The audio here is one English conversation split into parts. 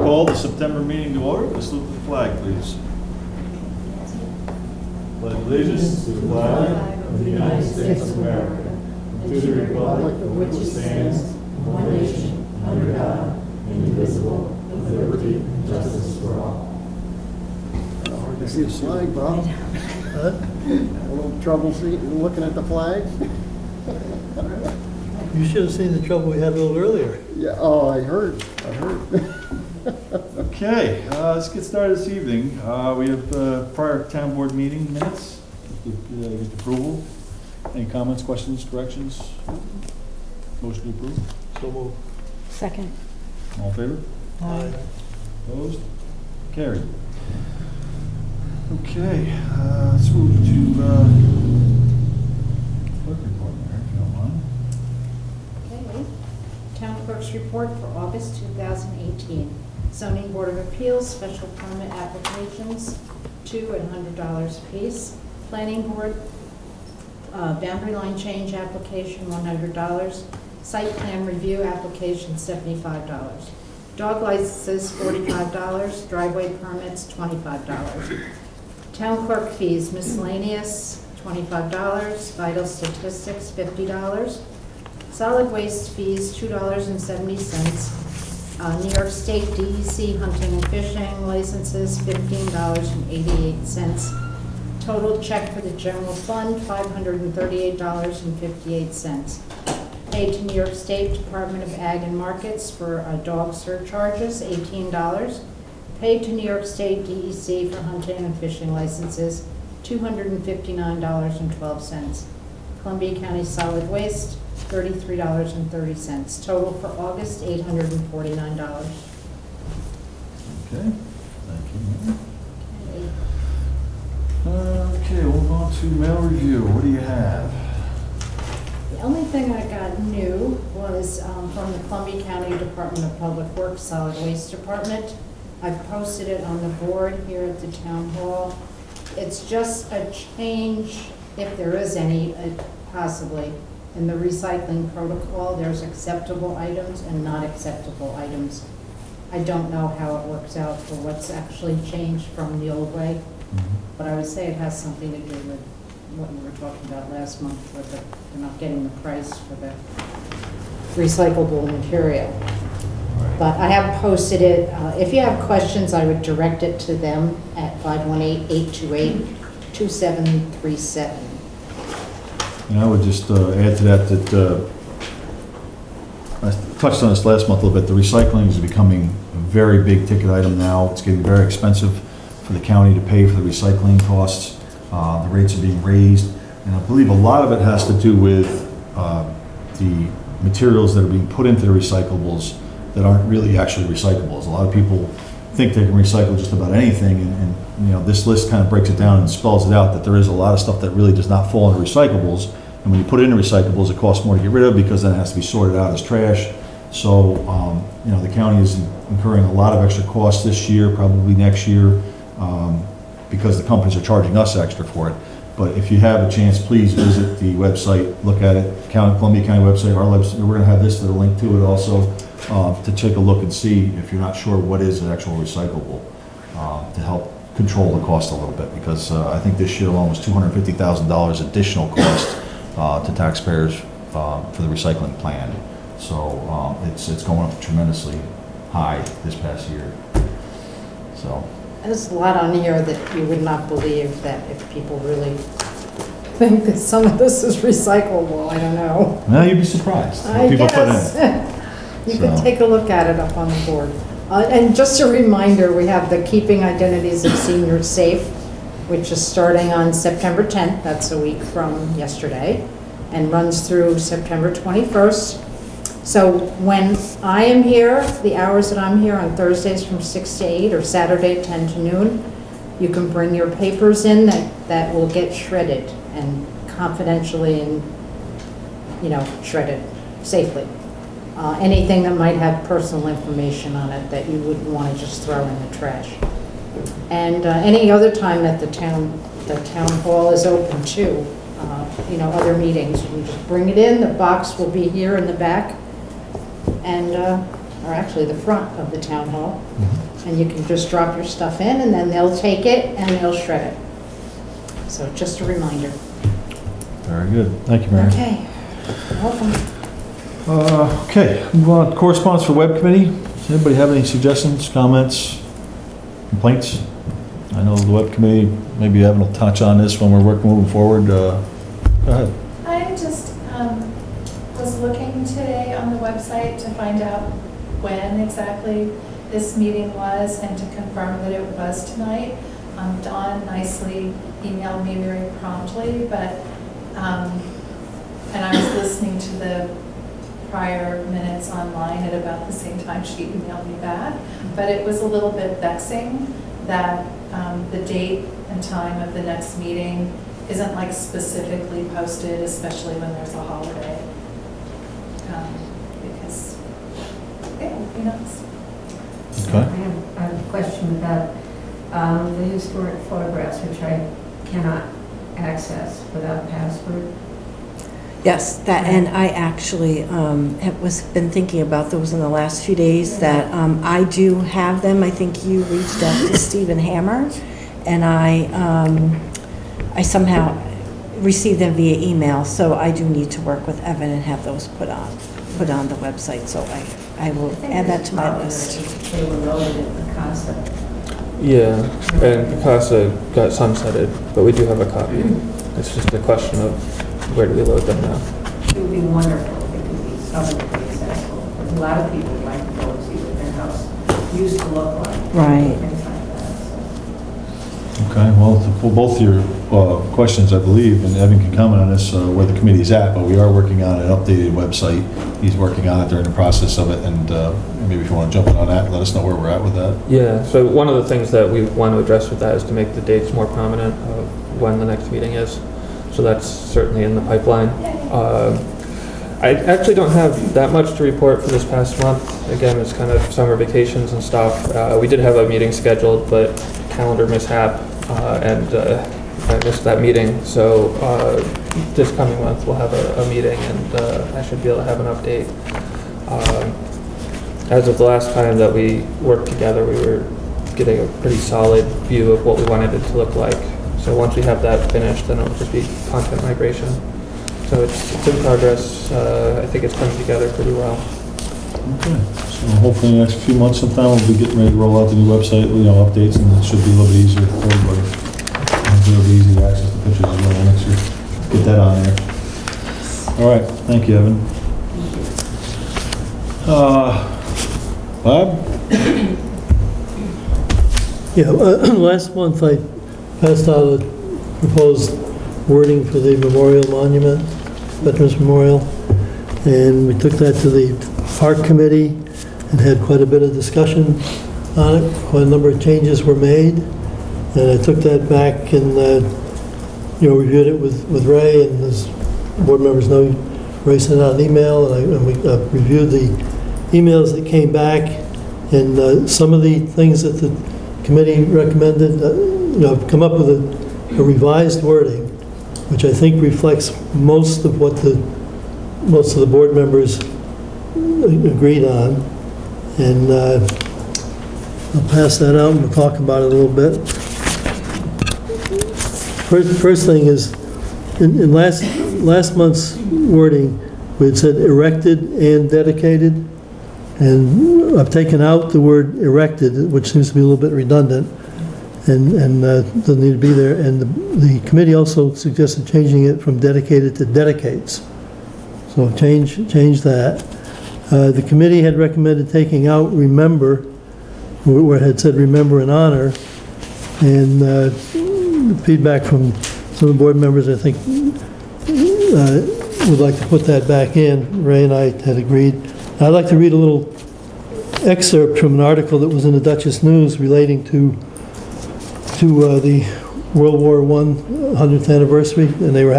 call the September meeting to order. Let's salute the flag, please. Pledge allegiance to the flag of the United States of America and to the republic for which it stands, one nation, under God, indivisible, with liberty and justice for all. Hard to see the flag, Bob. Huh? A little trouble looking at the flag. You should have seen the trouble we had a little earlier. Yeah. Oh, I heard. Okay, let's get started this evening. We have prior town board meeting minutes. Get approval. Any comments, questions, corrections? Motion to approve. So move. Second. All in favor? Aye. Opposed? Carried. Okay, let's move to clerk report there, if you don't mind. Okay. Town clerk's report for August 2018. Zoning Board of Appeals special permit applications, 2 at $100 apiece. Planning Board boundary line change application, $100. Site plan review application, $75. Dog licenses, $45. Driveway permits, $25. Town clerk fees, miscellaneous, $25. Vital statistics, $50. Solid waste fees, $2.70. New York State DEC hunting and fishing licenses, $15.88. Total check for the general fund, $538.58. Paid to New York State Department of Ag and Markets for dog surcharges, $18. Paid to New York State DEC for hunting and fishing licenses, $259.12. Columbia County Solid Waste, $33.30. Total for August, $849. Okay, thank you, Mary. Okay, we'll move on to mail review. What do you have? The only thing I got new was from the Columbia County Department of Public Works Solid Waste Department. I posted it on the board here at the town hall. It's just a change, if there is any, possibly, in the recycling protocol. There's acceptable items and not acceptable items. I don't know how it works out for what's actually changed from the old way, but I would say it has something to do with what we were talking about last month, where they're not getting the price for the recyclable material. But I have posted it. If you have questions, I would direct it to them at 518-828-2737. And I would just add to that I touched on this last month a little bit. The recycling is becoming a very big ticket item now. It's getting very expensive for the county to pay for the recycling costs. The rates are being raised, and I believe a lot of it has to do with the materials that are being put into the recyclables that aren't really actually recyclables. A lot of people think they can recycle just about anything, and you know, this list kind of breaks it down and spells it out that there is a lot of stuff that really does not fall into recyclables, and when you put it into recyclables, it costs more to get rid of because then it has to be sorted out as trash. So you know, the county is incurring a lot of extra costs this year, probably next year, because the companies are charging us extra for it. But if you have a chance, please visit the website, look at it, Columbia County website, our website. We're going to have this to the link to it also, to take a look and see if you're not sure what is an actual recyclable, to help control the cost a little bit, because I think this year alone was $250,000 additional cost to taxpayers for the recycling plan. So it's going up tremendously high this past year. So. There's a lot on here that you would not believe, that if people really think that some of this is recyclable, I don't know. Well, you'd be surprised what people put in. You can take a look at it up on the board. And just a reminder, we have the Keeping Identities of Seniors Safe, which is starting on September 10th. That's a week from yesterday, and runs through September 21st. So when I am here, the hours that I'm here on Thursdays from 6 to 8 or Saturday 10 to noon, you can bring your papers in that will get shredded and confidentially and, you know, shredded safely. Anything that might have personal information on it that you wouldn't want to just throw in the trash. And any other time that the town hall is open too, you know, other meetings, you can just bring it in. The box will be here in the back. And or actually the front of the town hall. And you can just drop your stuff in, and then they'll take it and they'll shred it. So just a reminder. Very good. Thank you, Mary. Okay, you're welcome. Okay, move on. Correspondence for Web Committee. Does anybody have any suggestions, comments, complaints? I know the Web Committee, maybe having a touch on this when we're moving forward. Go ahead. I just was looking today on the website to find out when exactly this meeting was and to confirm that it was tonight. Dawn nicely emailed me very promptly, but and I was listening to the prior minutes online at about the same time she emailed me back, but it was a little bit vexing that the date and time of the next meeting isn't like specifically posted, especially when there's a holiday, because it would be nice. Okay. I have a question about the historic photographs, which I cannot access without password. Yes, that, and I actually been thinking about those in the last few days, that I do have them. I think you reached out to Stephen Hammer, and I somehow received them via email, so I do need to work with Evan and have those put on the website, so I will add that to my list. They were loaded in Picasa. Yeah, and Picasa got sunsetted, but we do have a copy. It's just a question of where do we load them now? It would be wonderful if it could be somewhat accessible. Because a lot of people would like to go and see what their house used to look like. Right. Things like that. So. Okay, well, for both your questions, I believe, and Evan can comment on this, where the committee's at, but we are working on an updated website. He's working on it during the process of it, and maybe if you want to jump in on that, let us know where we're at with that. Yeah, so one of the things that we want to address with that is to make the dates more prominent of when the next meeting is. So that's certainly in the pipeline. I actually don't have that much to report for this past month. Again, it's kind of summer vacations and stuff. We did have a meeting scheduled, but calendar mishap, and I missed that meeting. So this coming month we'll have a meeting, and I should be able to have an update. As of the last time that we worked together, we were getting a pretty solid view of what we wanted it to look like. So once we have that finished, then it would be content migration. So it's in progress. I think it's coming together pretty well. Okay, so hopefully in the next few months sometime we'll be getting ready to roll out the new website, updates, and it should be a little bit easier for everybody. It'll be easy to access the pictures as well next year. Get that on there. All right, thank you, Evan. Bob? Yeah, last month I passed out a proposed wording for the memorial monument, Veterans Memorial, and we took that to the Park Committee and had quite a bit of discussion on it. Quite a number of changes were made, and I took that back and reviewed it with Ray, and as board members know, Ray sent out an email, and we reviewed the emails that came back, and some of the things that the committee recommended, I've come up with a revised wording, which I think reflects most of what the board members agreed on, and I'll pass that out and we'll talk about it a little bit. First thing is, in last month's wording, we had said erected and dedicated, and I've taken out the word erected, which seems to be a little bit redundant, and doesn't need to be there. And the committee also suggested changing it from dedicated to dedicates. So change that. The committee had recommended taking out remember, where it had said remember and honor, and feedback from some of the board members, I think, would like to put that back in. Ray and I had agreed. I'd like to read a little excerpt from an article that was in the Dutchess News relating to the World War I 100th anniversary, and they were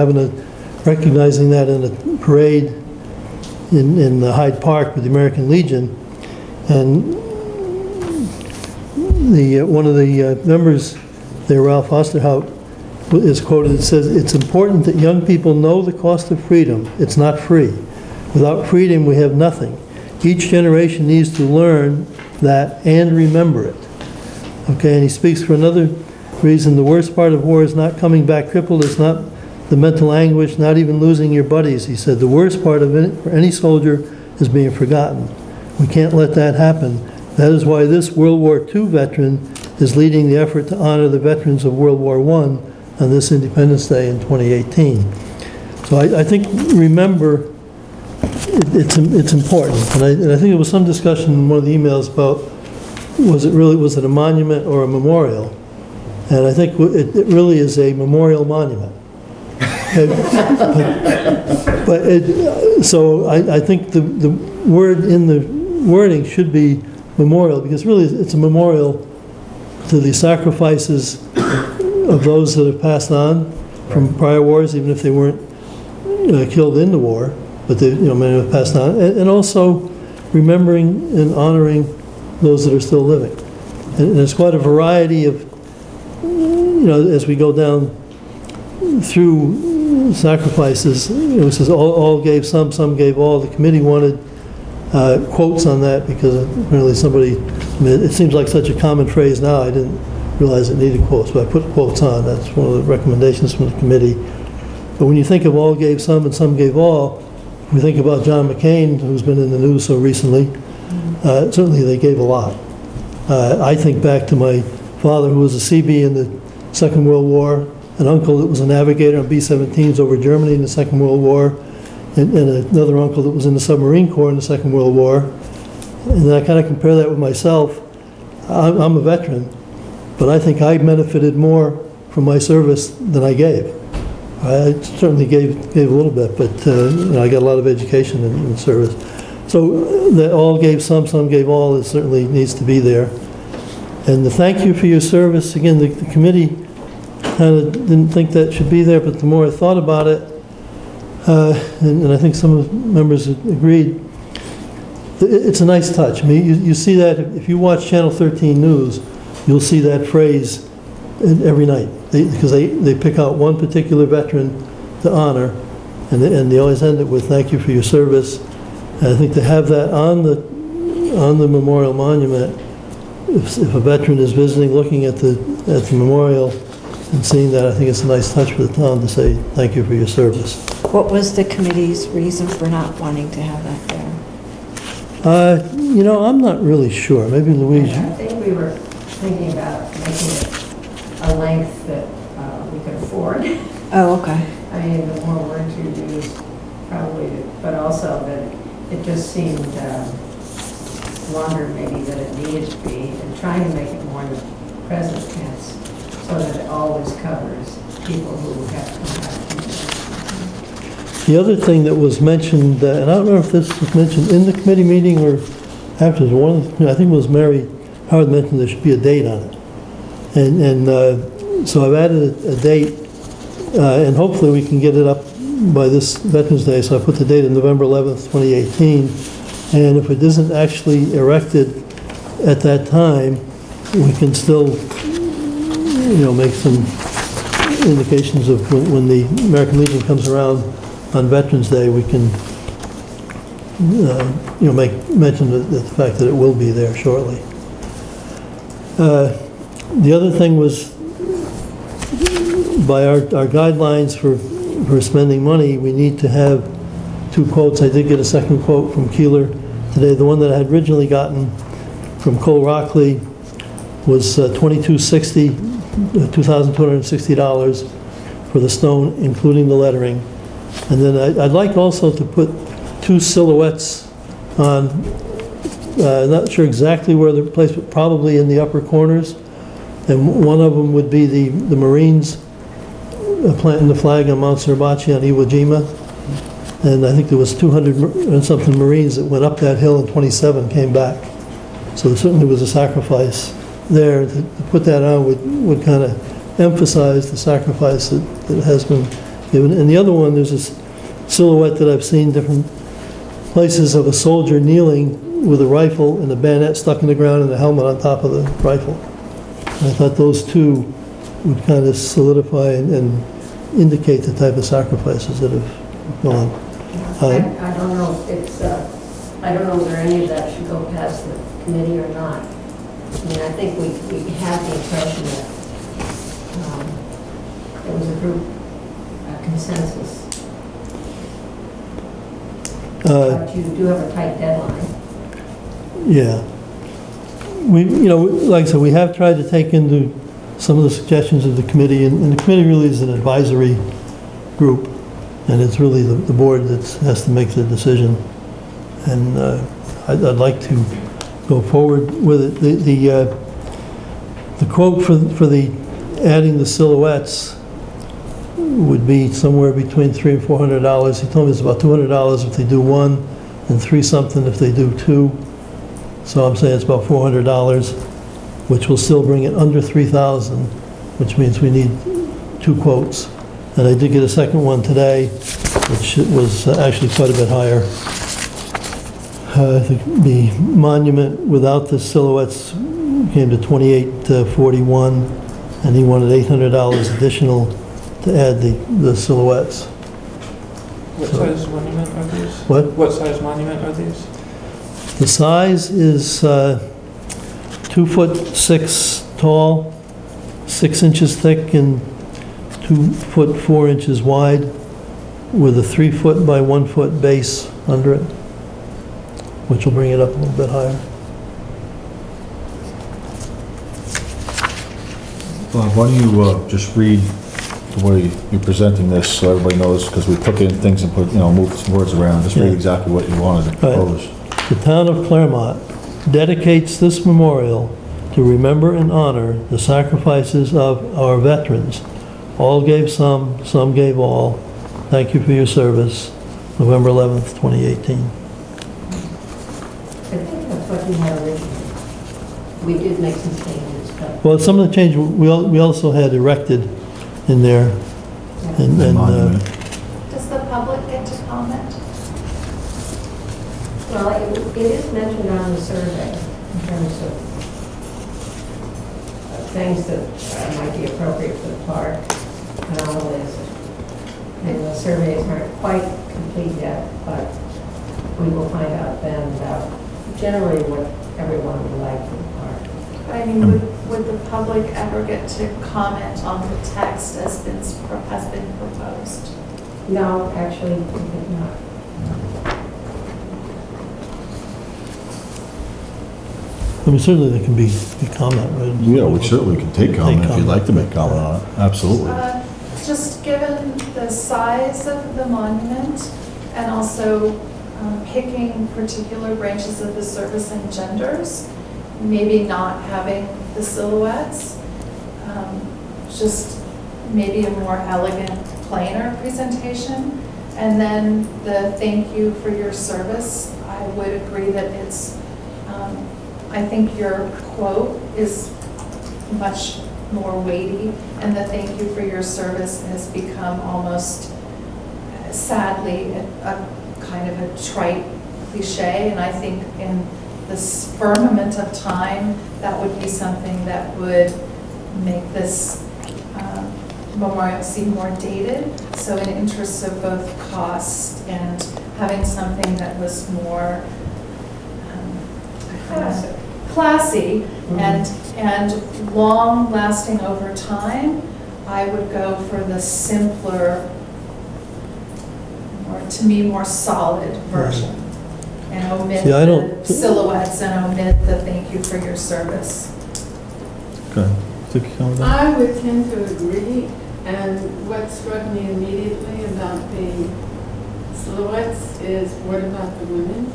recognizing that in a parade in Hyde Park with the American Legion. And one of the members there, Ralph Osterhout, is quoted. It says, "It's important that young people know the cost of freedom. It's not free. Without freedom, we have nothing. Each generation needs to learn that and remember it. Okay, and he speaks for another reason. The worst part of war is not coming back crippled. It's not the mental anguish, not even losing your buddies. He said the worst part of it for any soldier is being forgotten. We can't let that happen. That is why this World War II veteran is leading the effort to honor the veterans of World War I on this Independence Day in 2018. So I think, remember, it's important. And I think there was some discussion in one of the emails about, was it a monument or a memorial? And I think it really is a memorial monument. So I think the word in the wording should be memorial, because really it's a memorial to the sacrifices of those that have passed on from prior wars, even if they weren't killed in the war, but they, many have passed on, and also remembering and honoring those that are still living. And there's quite a variety of, as we go down through sacrifices, it says all gave some gave all. The committee wanted quotes on that because apparently it seems like such a common phrase now, I didn't realize it needed quotes, but I put quotes on. That's one of the recommendations from the committee. But when you think of all gave some and some gave all, if we think about John McCain, who's been in the news so recently, certainly they gave a lot. I think back to my father, who was a CB in the Second World War, an uncle that was a navigator on B-17s over Germany in the Second World War, and another uncle that was in the submarine corps in the Second World War. And then I kind of compare that with myself. I'm a veteran, but I think I benefited more from my service than I gave. I certainly gave a little bit, but I got a lot of education in service. So that all gave some gave all, it certainly needs to be there. And the thank you for your service, again, the committee kind of didn't think that should be there, but the more I thought about it, and I think some of the members agreed, it's a nice touch. I mean, you see that, if you watch Channel 13 News, you'll see that phrase every night, because they pick out one particular veteran to honor, and they always end it with thank you for your service. And I think to have that on the memorial monument, if a veteran is visiting, looking at the memorial and seeing that, I think it's a nice touch for the town to say thank you for your service. What was the committee's reason for not wanting to have that there? I'm not really sure. Maybe Louise. I think we were thinking about making it a length that we could afford. Oh, okay. I mean, the more words you use, probably, but also that it just seemed longer maybe than it needed to be, and trying to make it more in the present tense so that it always covers people who have come back. The other thing that was mentioned, and I don't know if this was mentioned in the committee meeting or afterwards, I think it was Mary Howard mentioned there should be a date on it. And so I've added a date, and hopefully we can get it up by this Veterans Day. So I put the date of November 11th, 2018. And if it isn't actually erected at that time, we can still, make some indications of when the American Legion comes around on Veterans Day, we can, make mention of the fact that it will be there shortly. The other thing was, by our guidelines for spending money, we need to have 2 quotes. I did get a second quote from Keeler today. The one that I had originally gotten from Cole Rockley was $2,260 for the stone, including the lettering. And then I'd like also to put 2 silhouettes on, not sure exactly where they're placed, but probably in the upper corners. And one of them would be the Marines planting the flag on Mount Suribachi on Iwo Jima. And I think there was 200 and something Marines that went up that hill, and 27 came back. So there certainly was a sacrifice there. To put that on would kind of emphasize the sacrifice that has been given. And the other one, there's this silhouette that I've seen different places of a soldier kneeling with a rifle and a bayonet stuck in the ground and a helmet on top of the rifle. And I thought those two would kind of solidify and indicate the type of sacrifices that have gone. I don't know if it's, I I don't know whether any of that should go past the committee or not. I mean, I think we had the impression that there was a group consensus. But you do have a tight deadline. Yeah. We, like I said, we have tried to take into some of the suggestions of the committee, and the committee really is an advisory group, and it's really the board that has to make the decision. And I'd like to go forward with it. The quote for the adding the silhouettes would be somewhere between $300 and $400. He told me it's about $200 if they do one, and $3 something if they do two. So I'm saying it's about $400, which will still bring it under $3,000, which means we need 2 quotes. And I did get a second one today, which was actually quite a bit higher. The monument without the silhouettes came to $28.41, and he wanted $800 additional to add the silhouettes. What size monument are these? What size monument are these? The size is 2'6" tall, 6 inches thick, and 2'4" wide, with a 3 foot by 1 foot base under it, which will bring it up a little bit higher. Bob, why don't you just read the way you're presenting this so everybody knows, because we took in things and put, moved some words around. Just read exactly what you wanted to propose. The town of Clermont dedicates this memorial to remember and honor the sacrifices of our veterans. All gave some gave all. Thank you for your service. November 11th, 2018. I think that's what you had originally. We did make some changes, but... Well, some of the change, we also had erected in there. Yeah. And Does the public get to comment? Well, it is mentioned on the survey in terms of things that might be appropriate for the park, anomalies. And the surveys aren't quite complete yet, but we will find out then about generally what everyone would like for the park. I mean, would the public ever get to comment on the text as has been proposed? No, actually, we did not. I mean, certainly there can be comment, right? Yeah, we certainly can take comment if you'd like to make comment on it. Absolutely. Just given the size of the monument and also picking particular branches of the service and genders, maybe not having the silhouettes, just maybe a more elegant, plainer presentation. And then the thank you for your service, I would agree that it's, I think your quote is much more weighty, and the thank you for your service has become almost, sadly, a kind of a trite cliche, and I think in this firmament of time, that would be something that would make this memorial seem more dated. So in interest of both cost and having something that was more classy and long lasting over time, I would go for the simpler, or to me more solid version, and omit the silhouettes and omit the thank you for your service. Okay. I would tend to agree, and what struck me immediately about the silhouettes is what about the women?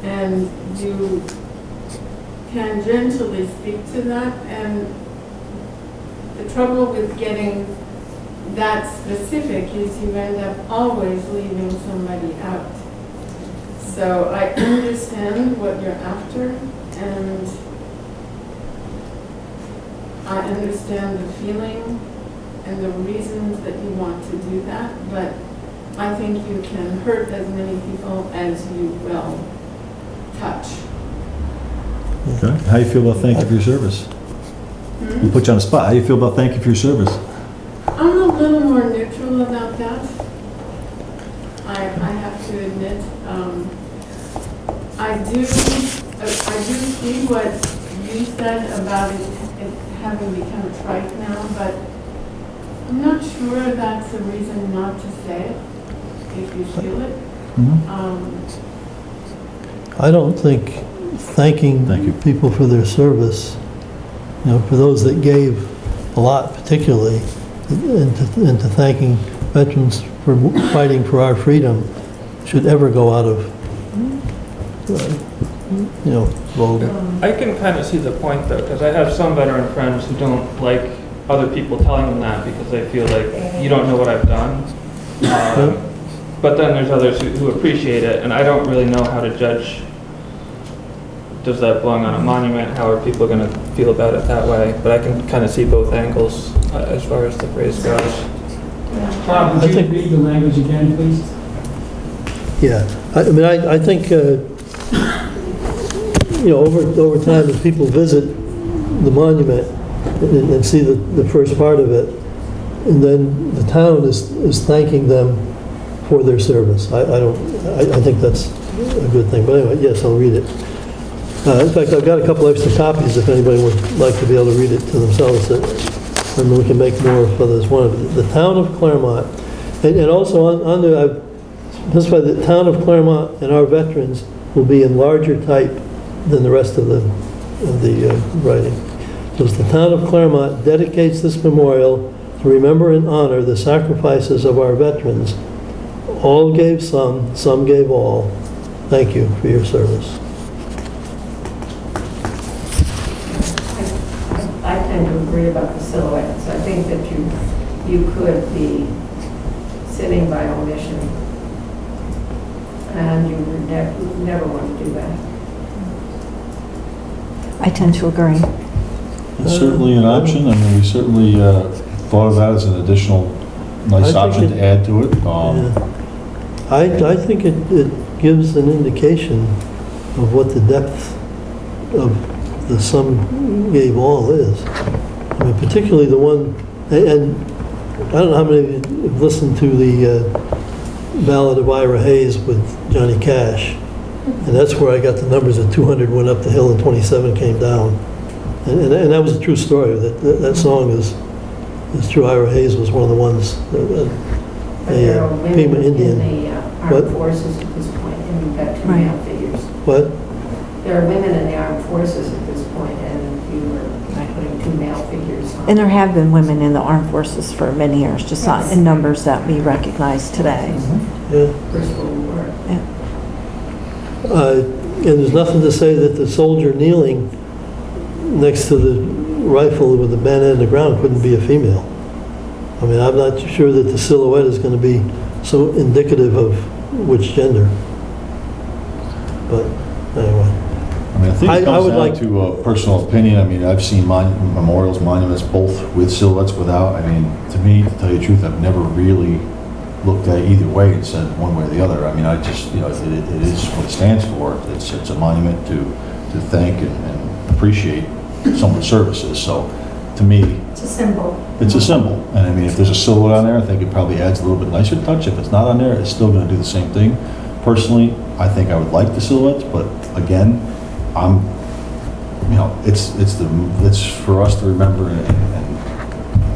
And you tangentially speak to that, and the trouble with getting that specific is you end up always leaving somebody out. So I understand what you're after, and I understand the feeling and the reasons that you want to do that, but I think you can hurt as many people as you will touch. Okay. How do you feel about thank you for your service? We'll put you on the spot. How do you feel about thank you for your service? I'm a little more neutral about that. I have to admit, I do see what you said about it having become trite now, but I'm not sure that's a reason not to say it, if you feel it. I don't think thanking Thank you. people for their service, you know, for those that gave a lot particularly, and to thanking veterans for fighting for our freedom should ever go out of, you know, vogue. I can kind of see the point though, because I have some veteran friends who don't like other people telling them that because they feel like you don't know what I've done. But then there's others who appreciate it, and I don't really know how to judge. Does that belong on a monument? How are people going to feel about it that way? But I can kind of see both angles as far as the phrase goes. Bob, would you read the language again, please? Yeah, I mean, I think, you know, over time, as people visit the monument and see the first part of it, and then the town is thanking them for their service. I think that's a good thing. But anyway, yes, I'll read it. In fact, I've got a couple extra copies if anybody would like to be able to read it to themselves, and we can make more for this one. The town of Clermont, and also on there, I've specified the town of Clermont and our veterans will be in larger type than the rest of the writing. So the town of Clermont dedicates this memorial to remember and honor the sacrifices of our veterans. All gave some gave all. Thank you for your service. I tend to agree about the silhouettes. I think that you could be sitting by omission, and you would never want to do that. I tend to agree. It's certainly an option. I mean, we certainly thought of that as an additional nice option to add to it. Yeah. I think it gives an indication of what the depth of the some gave all is. I mean, particularly the one, and I don't know how many of you have listened to the Ballad of Ira Hayes with Johnny Cash, and that's where I got the numbers that 200 went up the hill and 27 came down. And that was a true story. That song is true. Ira Hayes was one of the ones, a Pima Indian. In the armed forces at this point, and you've got two male figures. What? There are women in the armed forces at this point, and you were putting two male figures on. And there have been women in the armed forces for many years, just not in numbers that we recognize today. Yeah. First World War. Yeah. And there's nothing to say that the soldier kneeling next to the rifle with the bayonet in the ground couldn't be a female. I mean, I'm not sure that the silhouette is going to be so indicative of which gender. But anyway. I mean, I think it comes down to a personal opinion. I mean, I've seen memorials, monuments, both with silhouettes, without. I mean, to me, to tell you the truth, I've never really looked at either way and said one way or the other. I mean, I just, you know, it is what it stands for. It's a monument to thank and appreciate someone's services. So, to me, It's a symbol. it's a symbol. And I mean, if there's a silhouette on there, I think it probably adds a little bit nicer touch. If it's not on there, it's still going to do the same thing. Personally, I think I would like the silhouettes, but again, you know, it's for us to remember and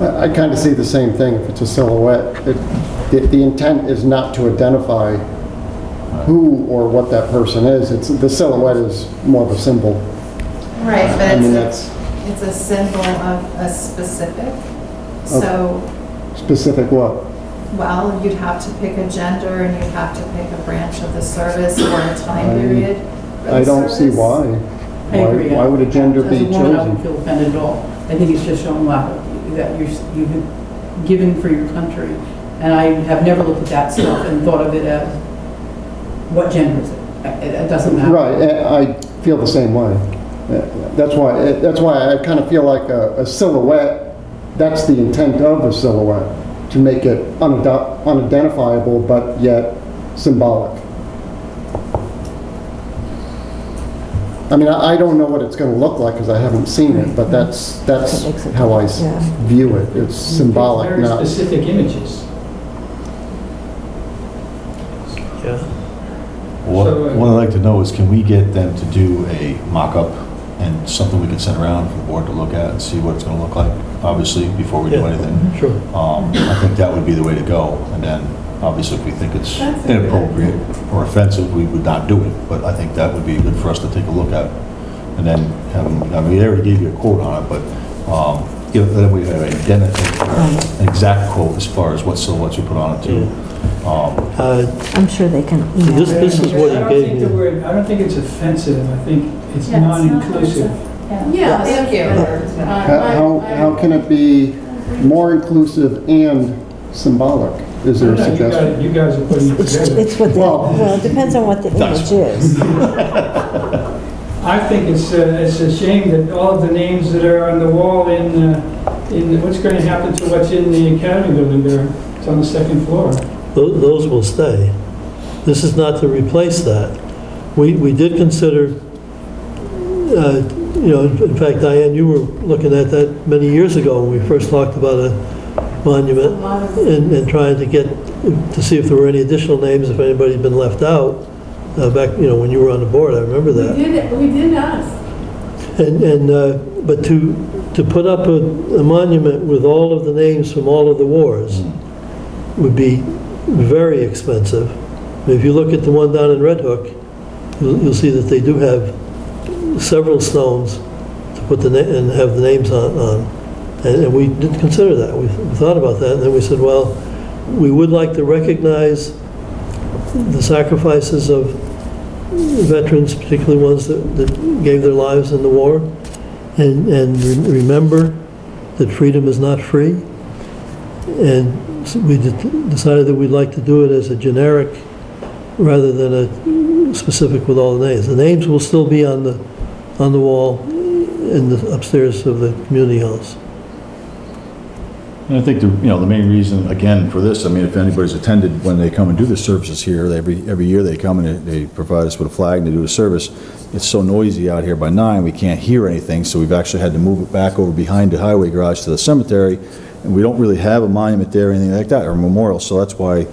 I kind of see the same thing if it's a silhouette. The intent is not to identify who or what that person is. The silhouette is more of a symbol. Right, but I mean, it's a symbol of a specific, so... Specific what? Well, you'd have to pick a gender and you'd have to pick a branch of the service or a time period for the I don't see service. why. I agree. Why would a gender be As a woman, I chosen? don't feel offended at all. I think it's just showing that you've given for your country. And I have never looked at that stuff and thought of it as, what gender is it? It doesn't matter. Right, I feel the same way. That's why I kind of feel like a silhouette, that's the intent of a silhouette, to make it unidentifiable but yet symbolic. I mean, I don't know what it's going to look like because I haven't seen it, but that's how I view it. It's symbolic, Very not... specific images. Yeah. one of like to know is, can we get them to do a mock-up and something we can send around for the board to look at and see what it's going to look like, obviously, before we do Yeah. anything? Sure. I think that would be the way to go. And then, obviously, if we think it's That's a good inappropriate or offensive, we would not do it. But I think that would be good for us to take a look at. And then have them, I mean, they already gave you a quote on it, but then we have an exact quote as far as what silhouettes we put on it too. I'm sure they can email This it. is what he gave me. I don't think it's offensive, I think it's Yeah, it's not non-inclusive. Yeah. Yeah, Thank you. How can it be more inclusive and symbolic? Is there a suggestion? You guys are putting it together. It's what, well, it depends on what the image is. I think it's a shame that all of the names that are on the wall in what's going to happen to what's in the Academy building there. It's on the second floor. Those will stay. This is not to replace that. We did consider, in fact, Diane, you were looking at that many years ago when we first talked about a monument and trying to get, to see if there were any additional names, if anybody had been left out. Back, when you were on the board, I remember that. We did ask. But to put up a monument with all of the names from all of the wars would be very expensive. If you look at the one down in Red Hook, you'll see that they do have several stones to put and have the names on. And we did consider that. We thought about that, and then we said, well, we would like to recognize the sacrifices of veterans, particularly ones that gave their lives in the war, and remember that freedom is not free. And so we decided that we'd like to do it as a generic rather than a specific with all the names. The names will still be on the wall in the upstairs of the community house. And I think the main reason, again, for this, I mean, if anybody's attended when they come and do the services here, every year they come and they provide us with a flag and they do the service. It's so noisy out here by 9, we can't hear anything, so we've actually had to move it back over behind the highway garage to the cemetery, and we don't really have a monument there or anything like that, or a memorial, so that's why,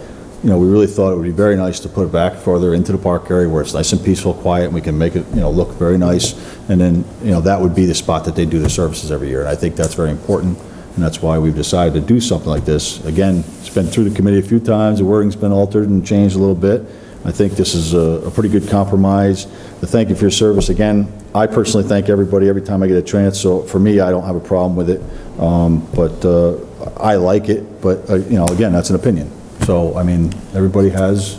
we really thought it would be very nice to put it back further into the park area where it's nice and peaceful, quiet, and we can make it, look very nice, and then, that would be the spot that they do the services every year, and I think that's very important. And that's why we've decided to do something like this. Again, it's been through the committee a few times. The wording's been altered and changed a little bit. I think this is a pretty good compromise. To thank you for your service. Again, I personally thank everybody every time I get a chance. So for me, I don't have a problem with it. But I like it. But, again, that's an opinion. So, I mean, everybody has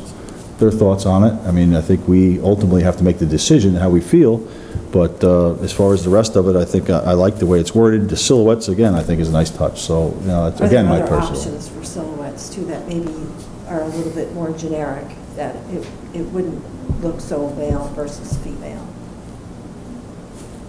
their thoughts on it. I mean, I think we ultimately have to make the decision how we feel. But as far as the rest of it, I think I like the way it's worded. The silhouettes, again, I think is a nice touch. So, it's, again, my personal. Are there other options for silhouettes, too, that maybe are a little bit more generic, that it wouldn't look so male versus female?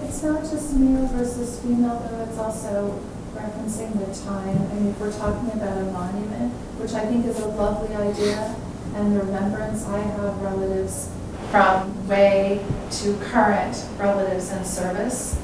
It's not just male versus female, though, it's also referencing the time. I mean, if we're talking about a monument, which I think is a lovely idea, and the remembrance, I have relatives from way to current relatives in service.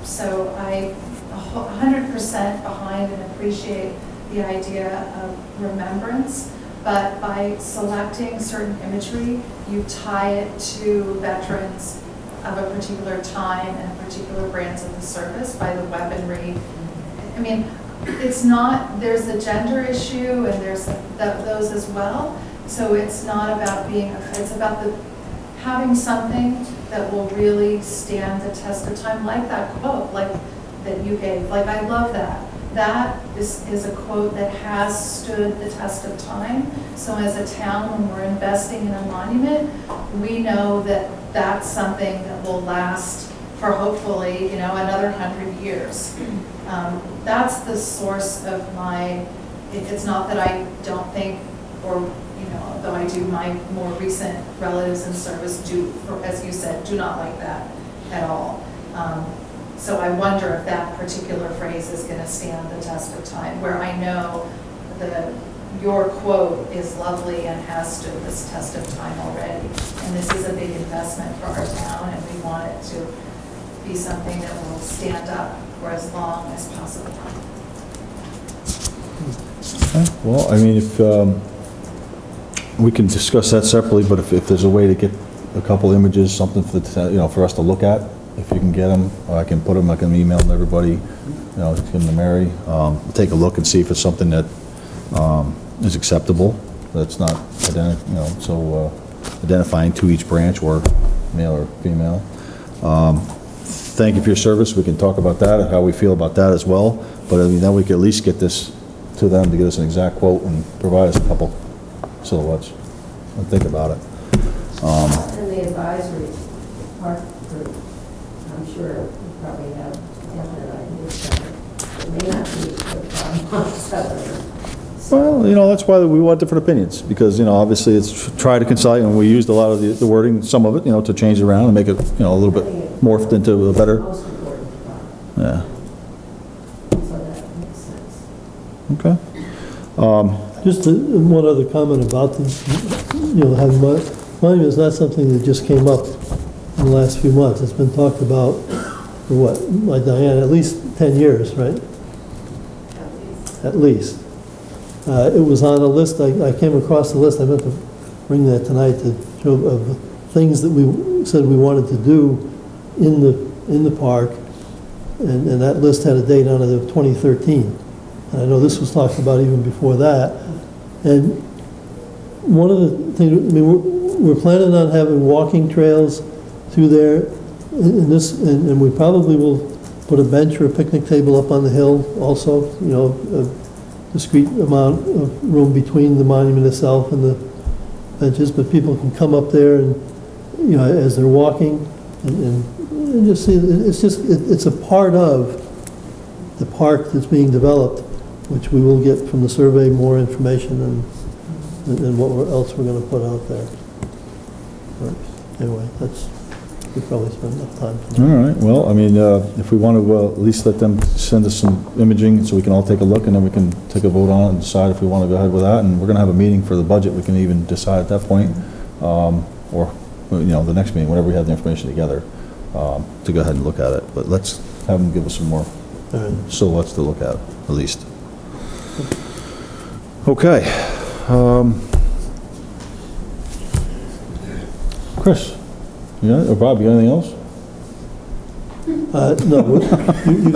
So I 100% behind and appreciate the idea of remembrance, but by selecting certain imagery, you tie it to veterans of a particular time and particular brands of the service by the weaponry. I mean, it's not, there's a gender issue and there's those as well. So it's not about being, it's about having something that will really stand the test of time, like that quote, like that you gave. Like, I love that. That is a quote that has stood the test of time. So as a town, when we're investing in a monument, we know that that's something that will last for hopefully, another 100 years. That's the source of my, it's not that I don't think, or though I do, my more recent relatives in service do, as you said, do not like that at all. So I wonder if that particular phrase is going to stand the test of time, where I know your quote is lovely and has stood this test of time already. And this is a big investment for our town, and we want it to be something that will stand up for as long as possible. Okay. Well, I mean, if we can discuss that separately, but if there's a way to get a couple images, something for the, for us to look at, if you can get them, I can put them, I can email them to everybody, give them to Mary, take a look and see if it's something that is acceptable, that's not identifying to each branch, or male or female. Thank you for your service. We can talk about that and how we feel about that as well. But I mean, then we can at least get this to them to get us an exact quote and provide us a couple silhouettes and think about it. And the advisory part group, I'm sure you probably have definite ideas, but it may not be Well, that's why we want different opinions, because, obviously it's try to conciliate, and we used a lot of the wording, some of it, to change it around and make it, a little bit morphed into a better. Most important part. Yeah. So that makes sense. Okay. Just one other comment about this, having mine is not something that just came up in the last few months. It's been talked about for what, like Diane, at least 10 years, right? At least. It was on a list, I came across the list, I meant to bring that tonight, to show of things that we said we wanted to do in the park, and that list had a date on it of 2013. And I know this was talked about even before that. And one of the things, we're planning on having walking trails through there, and we probably will put a bench or a picnic table up on the hill also, a discrete amount of room between the monument itself and the benches, but people can come up there and, as they're walking and just see, it's a part of the park that's being developed, which we will get from the survey more information and what else we're going to put out there. But anyway, we probably spend enough time for that. All right. Well, I mean, if we want to at least let them send us some imaging so we can all take a look, and then we can take a vote on it and decide if we want to go ahead with that. And we're going to have a meeting for the budget. We can even decide at that point, or the next meeting, whenever we have the information together, to go ahead and look at it. But let's have them give us some more silhouettes to look at least. Okay. Chris, or Bob, you got anything else? No, you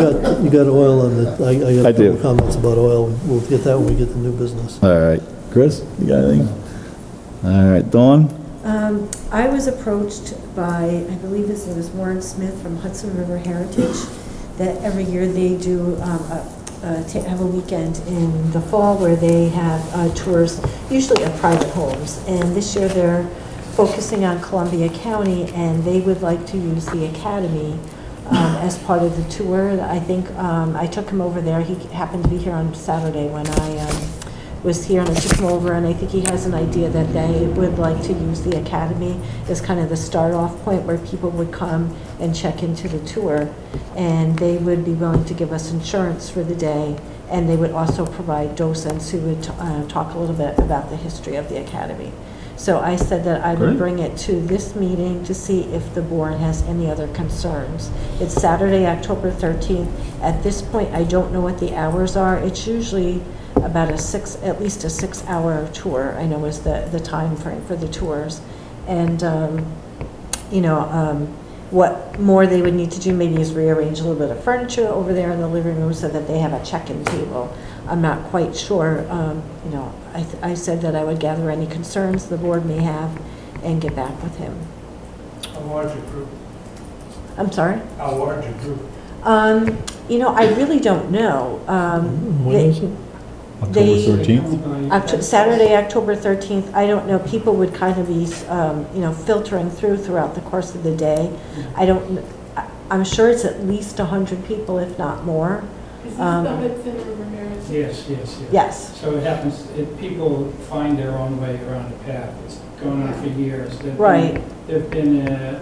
got oil on the, I got a couple comments about oil. We'll get that when we get the new business. All right. Chris, you got anything? All right. Dawn? I was approached by, I believe his name is Warren Smith from Hudson River Heritage, that every year they do have a weekend in the fall where they have tours, usually of private homes. And this year they're focusing on Columbia County, and they would like to use the Academy as part of the tour. I think I took him over there. He happened to be here on Saturday when I was here, and I took him over, and I think he has an idea that they would like to use the Academy as kind of the start-off point where people would come and check into the tour, and they would be willing to give us insurance for the day, and they would also provide docents who would talk a little bit about the history of the Academy. So I said that I would bring it to this meeting to see if the board has any other concerns. It's Saturday, October 13th. At this point, I don't know what the hours are. It's usually about at least a 6-hour tour, I know is the time frame for the tours. And, what more they would need to do maybe is rearrange a little bit of furniture over there in the living room so that they have a check-in table. I'm not quite sure. I said that I would gather any concerns the board may have and get back with him. How large a group? I'm sorry? How large a group? I really don't know. When is it? October 13th? Saturday, October 13th. I don't know. People would kind of be, filtering throughout the course of the day. I'm sure it's at least 100 people, if not more. Is this the Hudson River Heritage? Yes. Yes. So it happens, people find their own way around the path. It's going on for years. Right. They've been in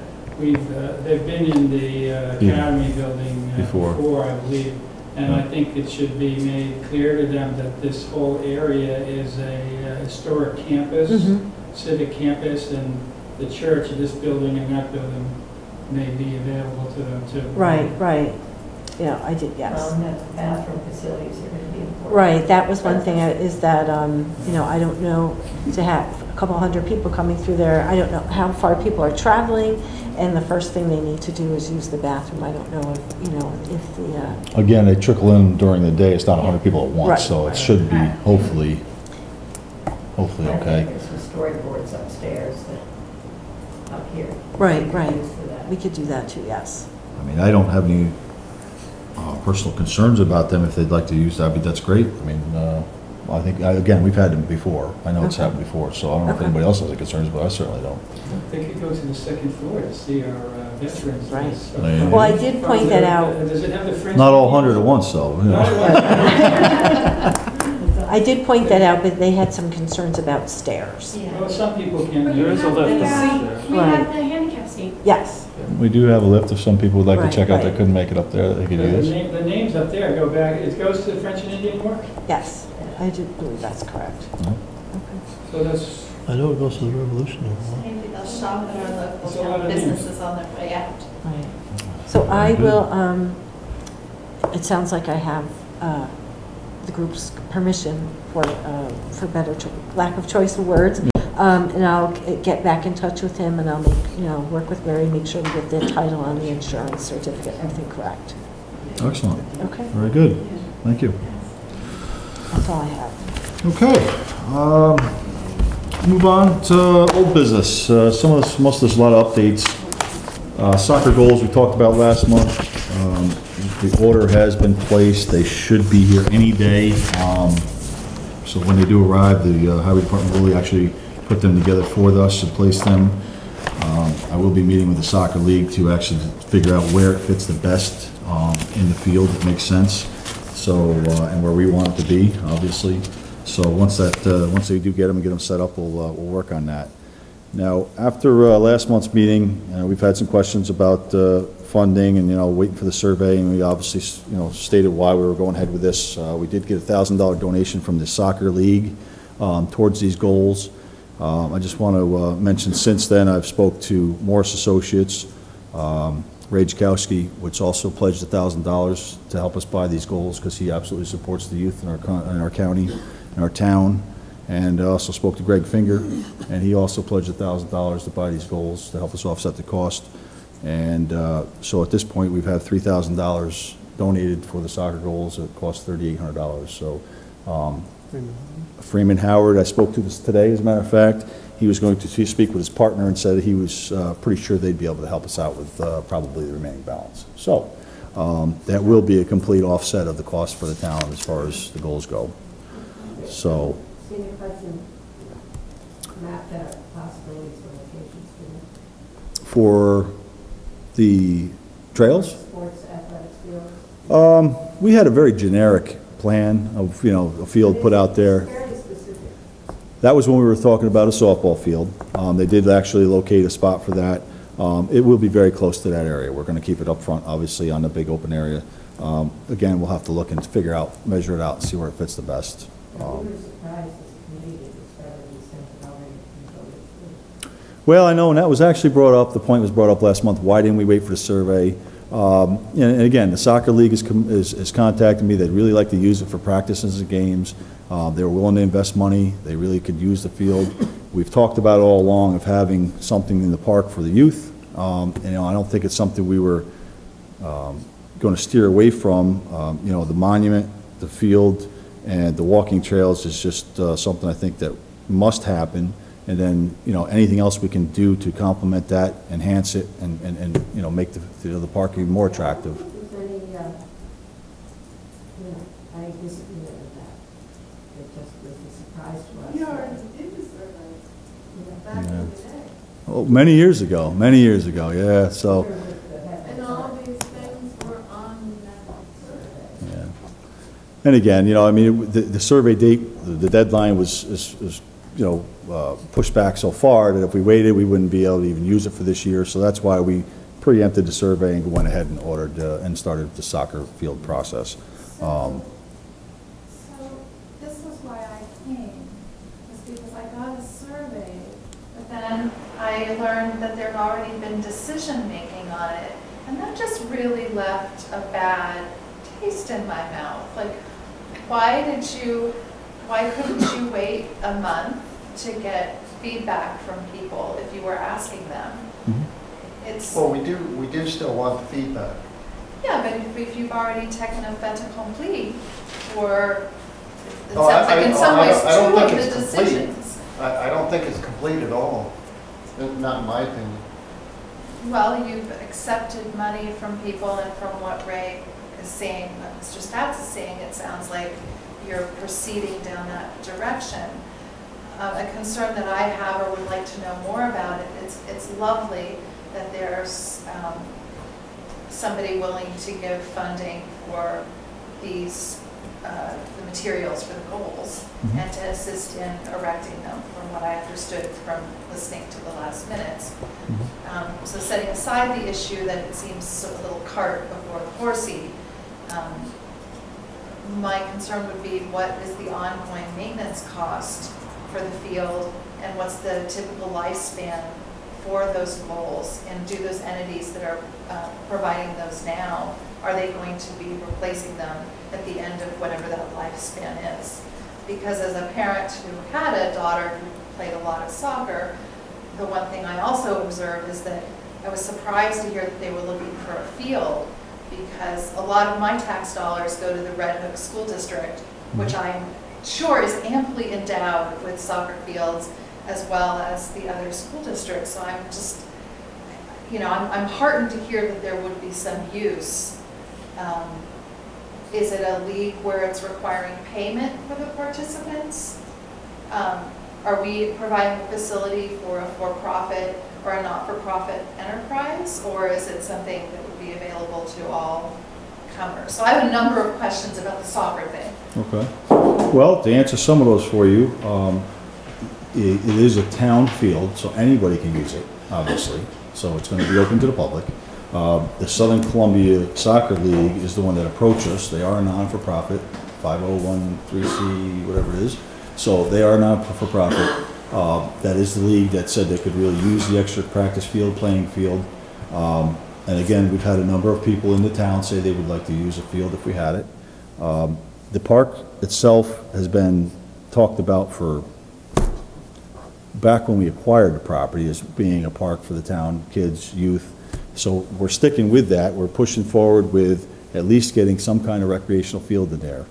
the Academy building before, I believe. And I think it should be made clear to them that this whole area is a historic campus, civic campus, and the church, this building and that building may be available to them too. Right. You know, I did, yes. And that the bathroom facilities are going to be important. Right, that was one thing, is that, you know, I don't know, to have a couple hundred people coming through there, I don't know how far people are traveling, and the first thing they need to do is use the bathroom. I don't know if, you know, if the, Again, they trickle in during the day, it's not 100 people at once, Right. so it should be hopefully I think okay. there's some storyboards upstairs that, up here. Right, we could right. use for that. we could do that too, yes. I mean, I don't have any personal concerns about them if they'd like to use that, but that's great. I mean, I think, again, we've had them before. I know it's Okay. happened before, so I don't know if Okay. anybody else has any concerns, but I certainly don't. They could go to the second floor to see our veterans. Right. Yeah. Well, I did point that out. Does it have the French? Not all 100 at once, though. you know. I did point that out, but they had some concerns about stairs. Well, some people can't. There is a lift We there. have the handicap seat. Yes, We do have a lift if some people would like to Right, check out that right. couldn't make it up there, they could use. The names up there go back, it goes to the French and Indian War, yes, I do believe that's correct. Yeah. so that's, I know it goes to the Revolutionary War. Maybe they'll shop at our That's a local lot of names. businesses on their way out. Right. So I will, it sounds like I have the group's permission for lack of choice of words. And I'll get back in touch with him, and I'll make, you know, work with Mary, make sure to get the title on the insurance certificate, everything correct. Excellent, Okay, very good, thank you. that's all I have. Okay, move on to old business. Most of this, a lot of updates. Soccer goals we talked about last month. The order has been placed. They should be here any day. So when they do arrive, the highway department will actually put them together for us and place them. I will be meeting with the soccer league to actually figure out where it fits the best in the field that makes sense. So and where we want it to be, obviously. So once they do get them set up, we'll work on that. Now, after last month's meeting, we've had some questions about funding and, waiting for the survey, and we obviously, stated why we were going ahead with this. We did get a $1,000 donation from the soccer league towards these goals. I just want to mention, since then, I've spoke to Morris Associates, Ray Jakowski, which also pledged $1,000 to help us buy these goals, because he absolutely supports the youth in our county, in our town. And I also spoke to Greg Finger, and he also pledged $1,000 to buy these goals to help us offset the cost. And so at this point, we've had $3,000 donated for the soccer goals. It costs $3,800. So Freeman Howard, I spoke to this today, as a matter of fact. He was going to speak with his partner and said he was pretty sure they'd be able to help us out with probably the remaining balance. So that will be a complete offset of the cost for the town as far as the goals go. So. Senior Hudson mapped out possibilities for locations For the trails? sports athletics fields. We had a very generic plan of, a field put out there. Fairly specific. That was when we were talking about a softball field. They did actually locate a spot for that. It will be very close to that area. We're going to keep it up front, obviously, on the big open area. Again, we'll have to look and figure out, measure it out, and see where it fits the best. We were surprised as a committee that it's better than something already voted through. Well, I know, and that was actually brought up, the point was brought up last month, why didn't we wait for the survey? And again, the soccer league has contacted me. They'd really like to use it for practices and games. They were willing to invest money. They really could use the field. We've talked about all along of having something in the park for the youth. I don't think it's something we were going to steer away from. The monument, the field, and the walking trails is just something I think that must happen. And then, anything else we can do to complement that, enhance it, and make the park even more attractive. If there's any disagreement with that. It just was a surprise to us. You already did the survey back in the day. Oh, many years ago, yeah, so. And all these things were on that survey. Yeah. And again, the survey date, the deadline was pushed back so far that if we waited, we wouldn't be able to even use it for this year. So that's why we preempted the survey and went ahead and ordered and started the soccer field process. So this was why I came, was because I got a survey, but then I learned that there had already been decision-making on it, And that just really left a bad taste in my mouth. Like, why couldn't you wait a month to get feedback from people if you were asking them? It's, Well, we do still want the feedback. yeah, but if you've already taken a fait accompli for, it Oh, sounds like in some ways I don't two of think the it's complete. decisions. I don't think it's complete at all, not in my opinion. Well, you've accepted money from people, and from what Ray is saying, what Mr. Stats is saying, it sounds like you're proceeding down that direction. A concern that I have or would like to know more about it, it's lovely that there's somebody willing to give funding for these, the materials for the goals and to assist in erecting them, from what I understood from listening to the last minutes. So setting aside the issue that it seems a little cart before the horsey, my concern would be what is the ongoing maintenance cost for the field, and what's the typical lifespan for those goals, and do those entities that are providing those now, are they going to be replacing them at the end of whatever that lifespan is? Because as a parent who had a daughter who played a lot of soccer, the one thing I also observed is that I was surprised to hear that they were looking for a field, because a lot of my tax dollars go to the Red Hook School District, which I'm sure is amply endowed with soccer fields, as well as the other school districts. So I'm just, you know, I'm heartened to hear that there would be some use. Is it a league where it's requiring payment for the participants? Are we providing a facility for a for-profit or a not-for-profit enterprise, or is it something that would be available to all comers? So I have a number of questions about the soccer thing. Okay. Well, to answer some of those for you, it is a town field, so anybody can use it, obviously. So it's going to be open to the public. The Southern Columbia Soccer League is the one that approached us. They are a non-for-profit, 5013C, whatever it is. So they are not-for-profit. That is the league that said they could really use the extra practice field, playing field. And again, we've had a number of people in the town say they would like to use a field if we had it. The park itself has been talked about for back when we acquired the property as being a park for the town, kids, youth. So we're sticking with that. We're pushing forward with at least getting some kind of recreational field in there.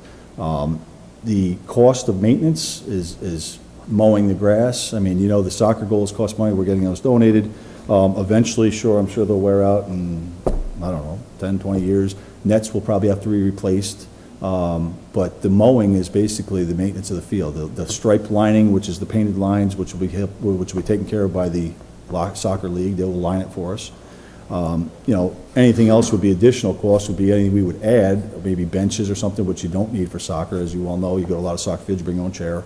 The cost of maintenance is mowing the grass. I mean, you know, the soccer goals cost money. We're getting those donated. Eventually, sure, I'm sure they'll wear out in, I don't know, 10, 20 years. Nets will probably have to be replaced. But the mowing is basically the maintenance of the field. The striped lining, which is the painted lines, which will be taken care of by the soccer league. They will line it for us. You know, anything else would be additional cost, would be anything we would add, maybe benches or something, which you don't need for soccer. As you all know, you go to a lot of soccer fields, you bring your own chair.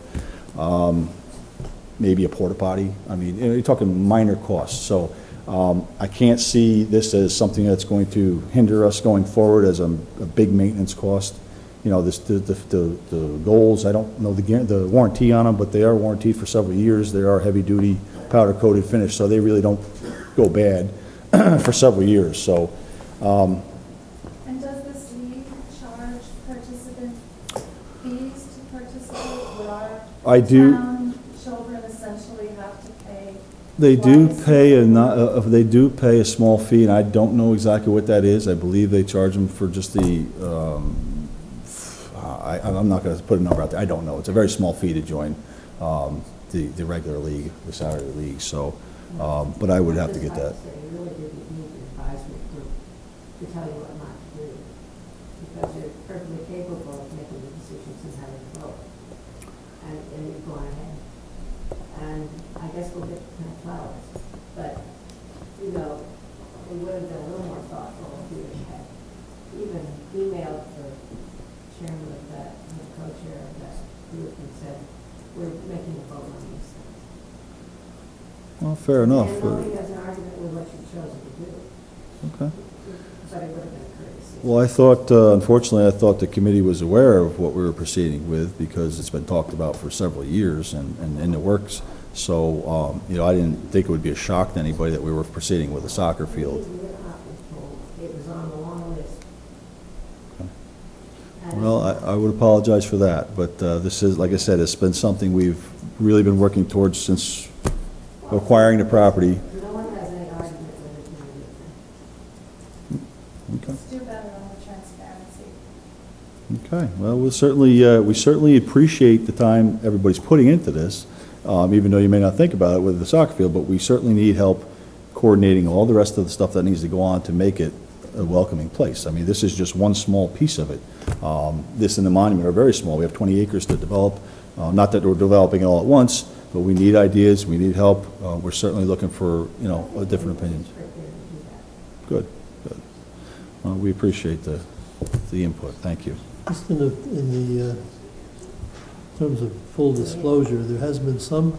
Maybe a porta potty. I mean, you're talking minor costs. So I can't see this as something that's going to hinder us going forward as a big maintenance cost. You know, the goals, I don't know the warranty on them, but they are warranted for several years. They are heavy duty, powder coated finish, so they really don't go bad for several years. So. And does this league charge participant fees to participate? Would our town children essentially have to pay? They do twice? they do pay a small fee, and I don't know exactly what that is. I believe they charge them for just the. I'm not going to put a number out there. I don't know. It's a very small fee to join the regular league, the Saturday league. So, but I would have to get that. You really didn't need an advisory group to tell you what not to do, because you're perfectly capable of making the decisions and having a vote, and you've gone ahead. And I guess we'll get to plant flowers, but you know, we would have been a little more thoughtful if we had even emailed the chairman of that, and the co-chair of that group, and said, we're making a vote on these things. Well, fair enough. And nobody has an argument with what you've chosen to do. Okay. But it would have been courtesy. Well, I thought, unfortunately, I thought the committee was aware of what we were proceeding with, because it's been talked about for several years and in the works. So, you know, I didn't think it would be a shock to anybody that we were proceeding with a soccer field. We were often told it Well, I would apologize for that, but this is, like I said, it's been something we've really been working towards since acquiring the property. No one has any argument with it. Okay. Let's do better on the transparency. Okay, well, we certainly appreciate the time everybody's putting into this, even though you may not think about it with the soccer field, but we certainly need help coordinating all the rest of the stuff that needs to go on to make it a welcoming place. I mean, this is just one small piece of it. This and the monument are very small. We have 20 acres to develop. Not that we're developing it all at once, but we need ideas, we need help. We're certainly looking for, different opinions. Good, good. We appreciate the input. Thank you. Just in terms of full disclosure, there has been some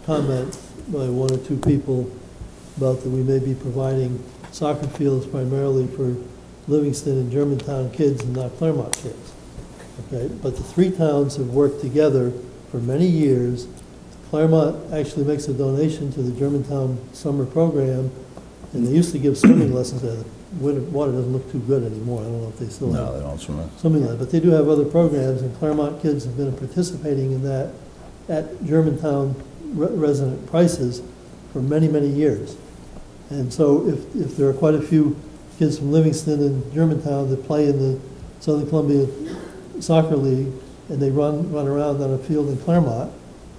comment by one or two people about that we may be providing soccer fields primarily for Livingston and Germantown kids and not Clermont kids. Okay, but the three towns have worked together for many years. Clermont actually makes a donation to the Germantown summer program, and they used to give swimming lessons there. The water doesn't look too good anymore. I don't know if they still have. No, they don't swim. Something like that, but they do have other programs, and Clermont kids have been participating in that at Germantown resident prices for many, many years. And so if there are quite a few kids from Livingston and Germantown that play in the Southern Columbia Soccer League, and they run around on a field in Clermont,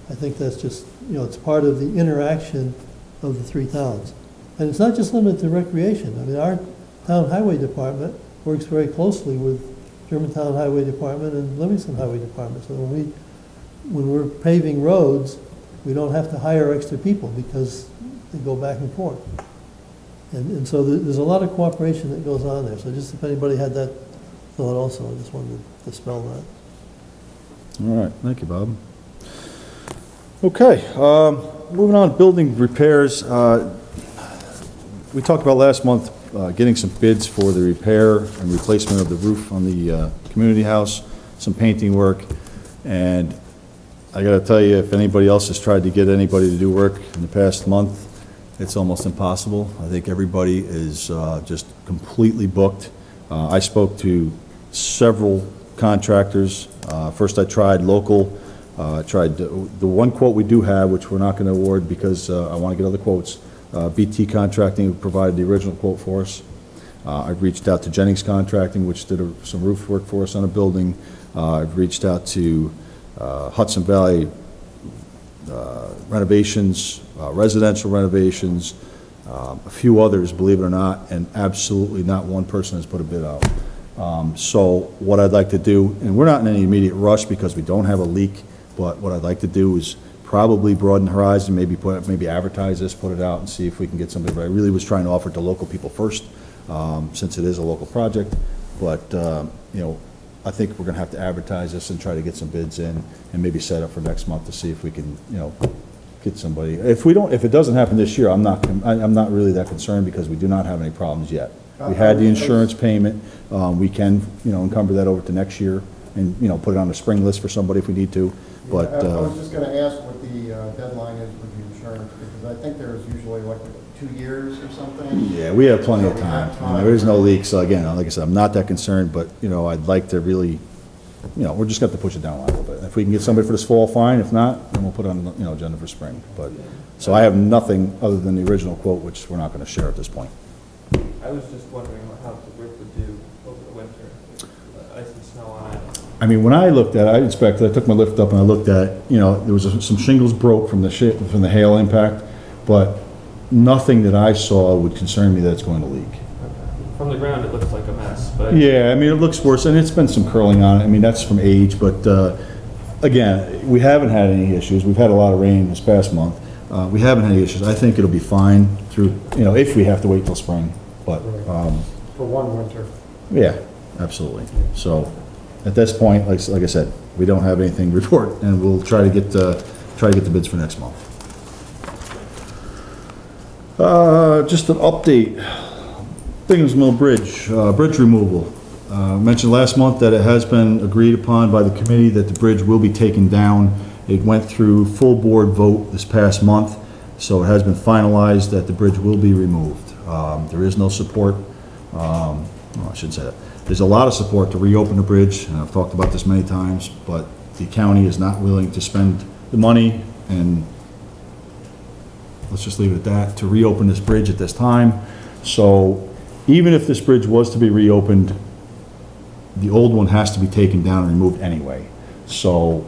I think that's just, it's part of the interaction of the three towns. And it's not just limited to recreation. I mean, our town highway department works very closely with Germantown Highway Department and Livingston Highway Department. So when we're paving roads, we don't have to hire extra people because they go back and forth. And so there's a lot of cooperation that goes on there. So just if anybody had that thought also, I just wanted to dispel that. All right, thank you, Bob. Okay, moving on, building repairs. We talked about last month getting some bids for the repair and replacement of the roof on the community house, some painting work, and I got to tell you, if anybody else has tried to get anybody to do work in the past month, it's almost impossible. I think everybody is just completely booked. I spoke to several contractors. First I tried local, tried the one quote we do have, which we're not going to award because I want to get other quotes. BT Contracting, who provided the original quote for us. I've reached out to Jennings Contracting, which did some roof work for us on a building. I've reached out to Hudson Valley renovations, residential renovations, a few others, believe it or not, and absolutely not one person has put a bid out. So what I'd like to do, and we're not in any immediate rush because we don't have a leak, but what I'd like to do is probably broaden the horizon, maybe advertise this, put it out, and see if we can get somebody. But I really was trying to offer it to local people first, since it is a local project. But I think we're going to have to advertise this and try to get some bids in, and maybe set up for next month to see if we can, get somebody. If it doesn't happen this year, I'm not really that concerned because we do not have any problems yet. We had the insurance payment. We can, encumber that over to next year, and put it on the spring list for somebody if we need to. But I was just going to ask what the deadline is with the insurance, because I think there's usually like 2 years or something. Yeah, we have plenty of time. There is no leak, so again, like I said, I'm not that concerned, but I'd like to really, we're just going to push it down a little bit. If we can get somebody for this fall, fine. If not, then we'll put it on agenda for spring. But so I have nothing other than the original quote, which we're not going to share at this point. I was just wondering how the roof would do over the winter, ice and snow on it. I mean, when I looked at it, I inspected, I took my lift up and I looked at, there was some shingles broke from the hail impact, but nothing that I saw would concern me that it's going to leak. From the ground, it looks like a mess, but... Yeah, I mean, it looks worse, and it's been some curling on it. I mean, that's from age, but again, we haven't had any issues. We've had a lot of rain this past month. We haven't had any issues. I think it'll be fine through, if we have to wait till spring, but... For one winter. Yeah, absolutely. So, at this point, like I said, we don't have anything to report, and we'll try to get the bids for next month. Just an update. Bingham's Mill Bridge, bridge removal. Mentioned last month that it has been agreed upon by the committee that the bridge will be taken down. It went through full board vote this past month, so it has been finalized that the bridge will be removed. There is no support. I shouldn't say that. There's a lot of support to reopen the bridge, and I've talked about this many times, but the county is not willing to spend the money, and let's just leave it at that, to reopen this bridge at this time. So even if this bridge was to be reopened, the old one has to be taken down and removed anyway. So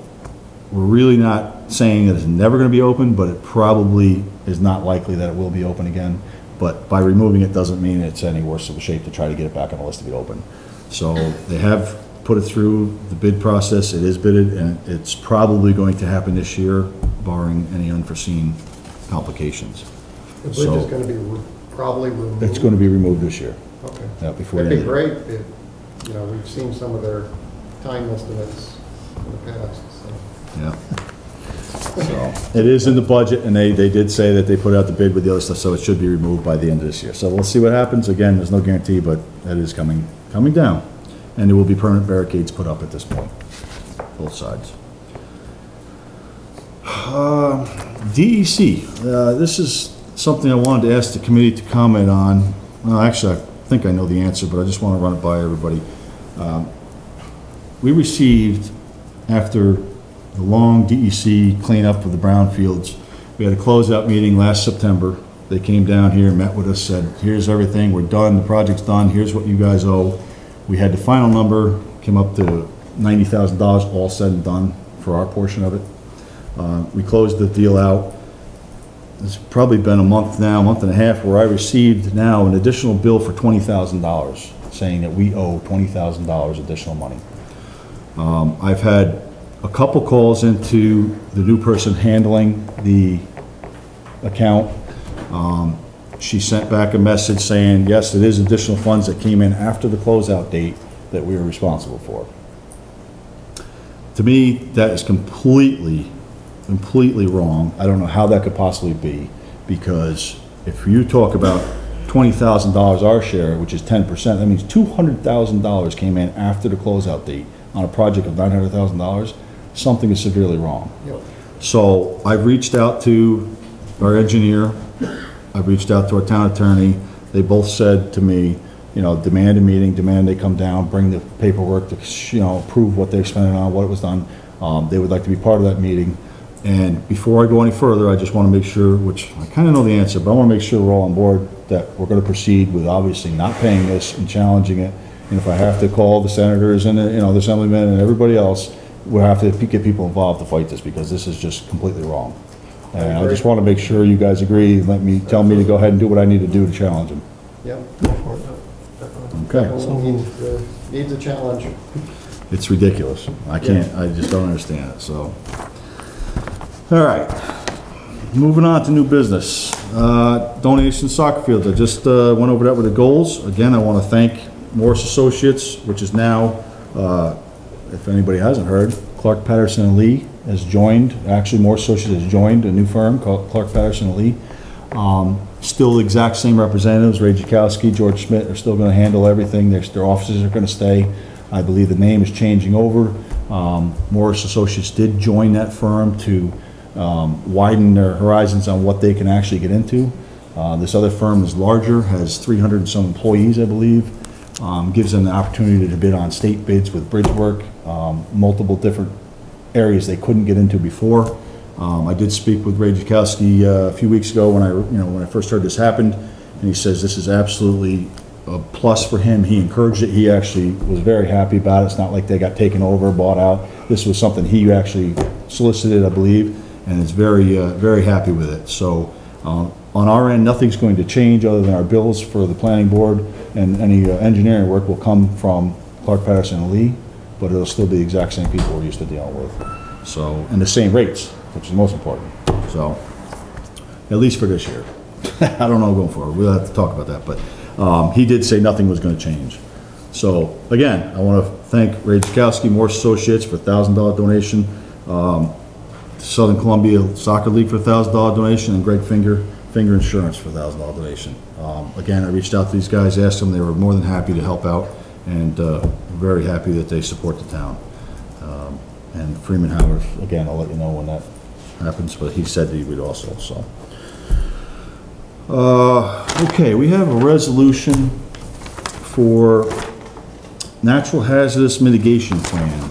we're really not saying that it's never going to be open, but it probably is not likely that it will be open again. But by removing it doesn't mean it's any worse of a shape to try to get it back on the list to be open. So they have put it through the bid process. It is bidded, and it's probably going to happen this year, barring any unforeseen complications. The bridge is going to be probably removed. It's going to be removed this year. Okay. Yeah, before It'd the be end of great if, you know, we've seen some of their time estimates in the past, so. Yeah. So, it is in the budget, and they did say that they put out the bid with the other stuff, so it should be removed by the end of this year. So we'll see what happens. Again, there's no guarantee, but that is coming down. And there will be permanent barricades put up at this point, both sides. DEC, this is something I wanted to ask the committee to comment on. Well, actually, I think I know the answer, but I just want to run it by everybody. We received, after the long DEC cleanup of the brownfields, we had a closeout meeting last September. They came down here, met with us, said, here's everything, we're done, the project's done, here's what you guys owe. We had the final number, came up to $90,000, all said and done for our portion of it. We closed the deal out. It's probably been a month now, a month and a half, where I received now an additional bill for $20,000, saying that we owe $20,000 additional money. I've had a couple calls into the new person handling the account. She sent back a message saying, yes, it is additional funds that came in after the closeout date that we were responsible for. To me, that is completely wrong. I don't know how that could possibly be, because if you talk about $20,000 our share, which is 10%, that means $200,000 came in after the closeout date on a project of $900,000. Something is severely wrong. Yep. So I've reached out to our engineer, I've reached out to our town attorney. They both said to me, you know, demand a meeting, demand they come down, bring the paperwork to, you know, prove what they're spending on, what it was done. They would like to be part of that meeting. And before I go any further, I just want to make sure, which I kind of know the answer, but I want to make sure we're all on board that we're going to proceed with obviously not paying this and challenging it. And if I have to call the senators and the, you know, the assemblymen and everybody else, we'll have to get people involved to fight this, because this is just completely wrong. And I just want to make sure you guys agree, tell me to go ahead and do what I need to do to challenge them. Yep. Okay. Needs a challenge. It's ridiculous. I just don't understand it, so. All right, moving on to new business. Donation soccer fields, I just went over that with the goals. Again, I want to thank Morris Associates, which is now, if anybody hasn't heard, Clark Patterson and Lee has joined. Actually, Morris Associates has joined a new firm called Clark Patterson and Lee. Still the exact same representatives, Ray Jakowski, George Schmidt, are still going to handle everything. Their offices are going to stay. I believe the name is changing over. Morris Associates did join that firm to widen their horizons on what they can actually get into. This other firm is larger, has 300 and some employees, I believe. Gives them the opportunity to bid on state bids with bridge work, multiple different areas they couldn't get into before. I did speak with Ray Jakowski a few weeks ago when I first heard this happened, and he says this is absolutely a plus for him. He encouraged it. He actually was very happy about it. It's not like they got taken over, bought out. This was something he actually solicited, I believe, and is very happy with it. So on our end, nothing's going to change other than our bills for the planning board, and any engineering work will come from Clark Patterson and Lee, but it'll still be the exact same people we're used to dealing with. So, and the same rates, which is the most important. So, at least for this year. I don't know going forward. We'll have to talk about that, but he did say nothing was going to change. So, again, I want to thank Ray Jakowski, Morris Associates for a $1,000 donation, Southern Columbia Soccer League for a $1,000 donation, and Greg Finger Insurance for a $1,000 donation. Again, I reached out to these guys, asked them, they were more than happy to help out, and very happy that they support the town. And Freeman Howard, again, I'll let you know when that happens, but he said that he would also, so. Okay, we have a resolution for Natural Hazardous Mitigation Plan.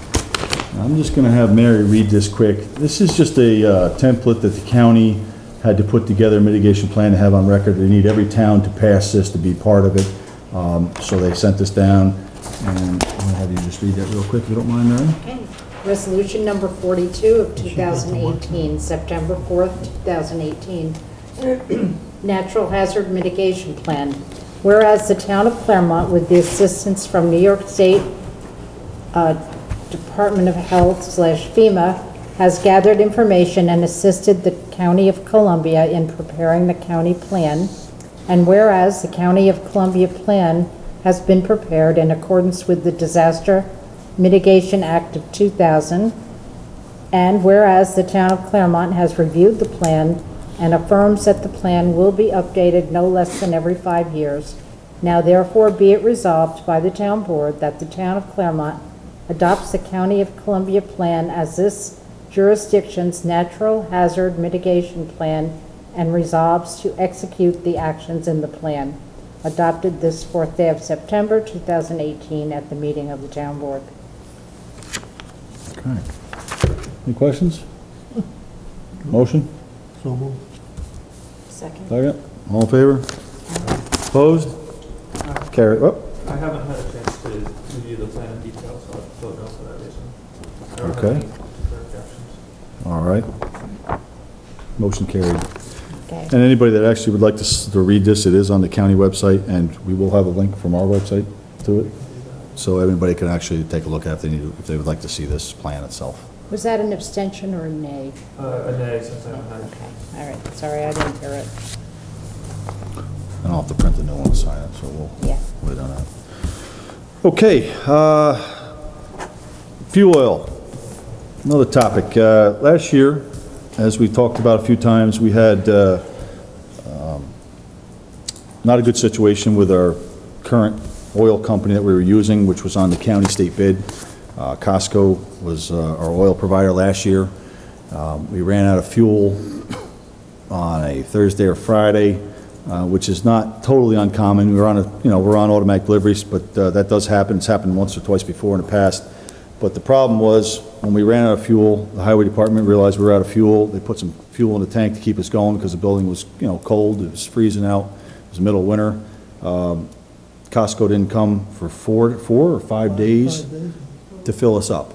I'm just going to have Mary read this quick. This is just a template that the county had to put together, a mitigation plan to have on record. They need every town to pass this to be part of it. So they sent this down, and I'm going to have you just read that real quick, if you don't mind, Mary. Okay. Resolution number 42 of 2018, September 4th, 2018. Natural Hazard Mitigation Plan. Whereas the town of Clermont, with the assistance from New York State Department of Health / FEMA, has gathered information and assisted the County of Columbia in preparing the county plan. And whereas the County of Columbia plan has been prepared in accordance with the Disaster Mitigation Act of 2000, and whereas the town of Clermont has reviewed the plan and affirms that the plan will be updated no less than every 5 years, now therefore be it resolved by the town board that the town of Clermont adopts the County of Columbia plan as this jurisdiction's natural hazard mitigation plan and resolves to execute the actions in the plan. Adopted this 4th day of September 2018 at the meeting of the town board. Okay. Any questions? Motion? So moved. Second. Second? All in favor? Opposed? Carry. Oh, I haven't had a chance to review the plan in detail, so I'll vote no for that reason. I don't have Okay. any particular objections. all right. Motion carried. Okay. And anybody that actually would like to read this, it is on the county website, and we will have a link from our website to it. So everybody can actually take a look at it if they would like to see this plan itself. Was that an abstention or a nay? A nay, since I haven't had. Okay, all right, sorry, I didn't hear it. And I'll have to print the new one and sign it, so we'll Yeah. wait on that. Okay, fuel oil, another topic. Last year, as we talked about a few times, we had not a good situation with our current oil company that we were using, which was on the county state bid. Costco was our oil provider last year. We ran out of fuel on a Thursday or Friday, which is not totally uncommon. We're on automatic deliveries, but that does happen. It's happened once or twice before in the past. But the problem was when we ran out of fuel, the highway department realized we were out of fuel. They put some fuel in the tank to keep us going because the building was, cold. It was freezing out. It was the middle of winter. Costco didn't come for four or 5 days to fill us up.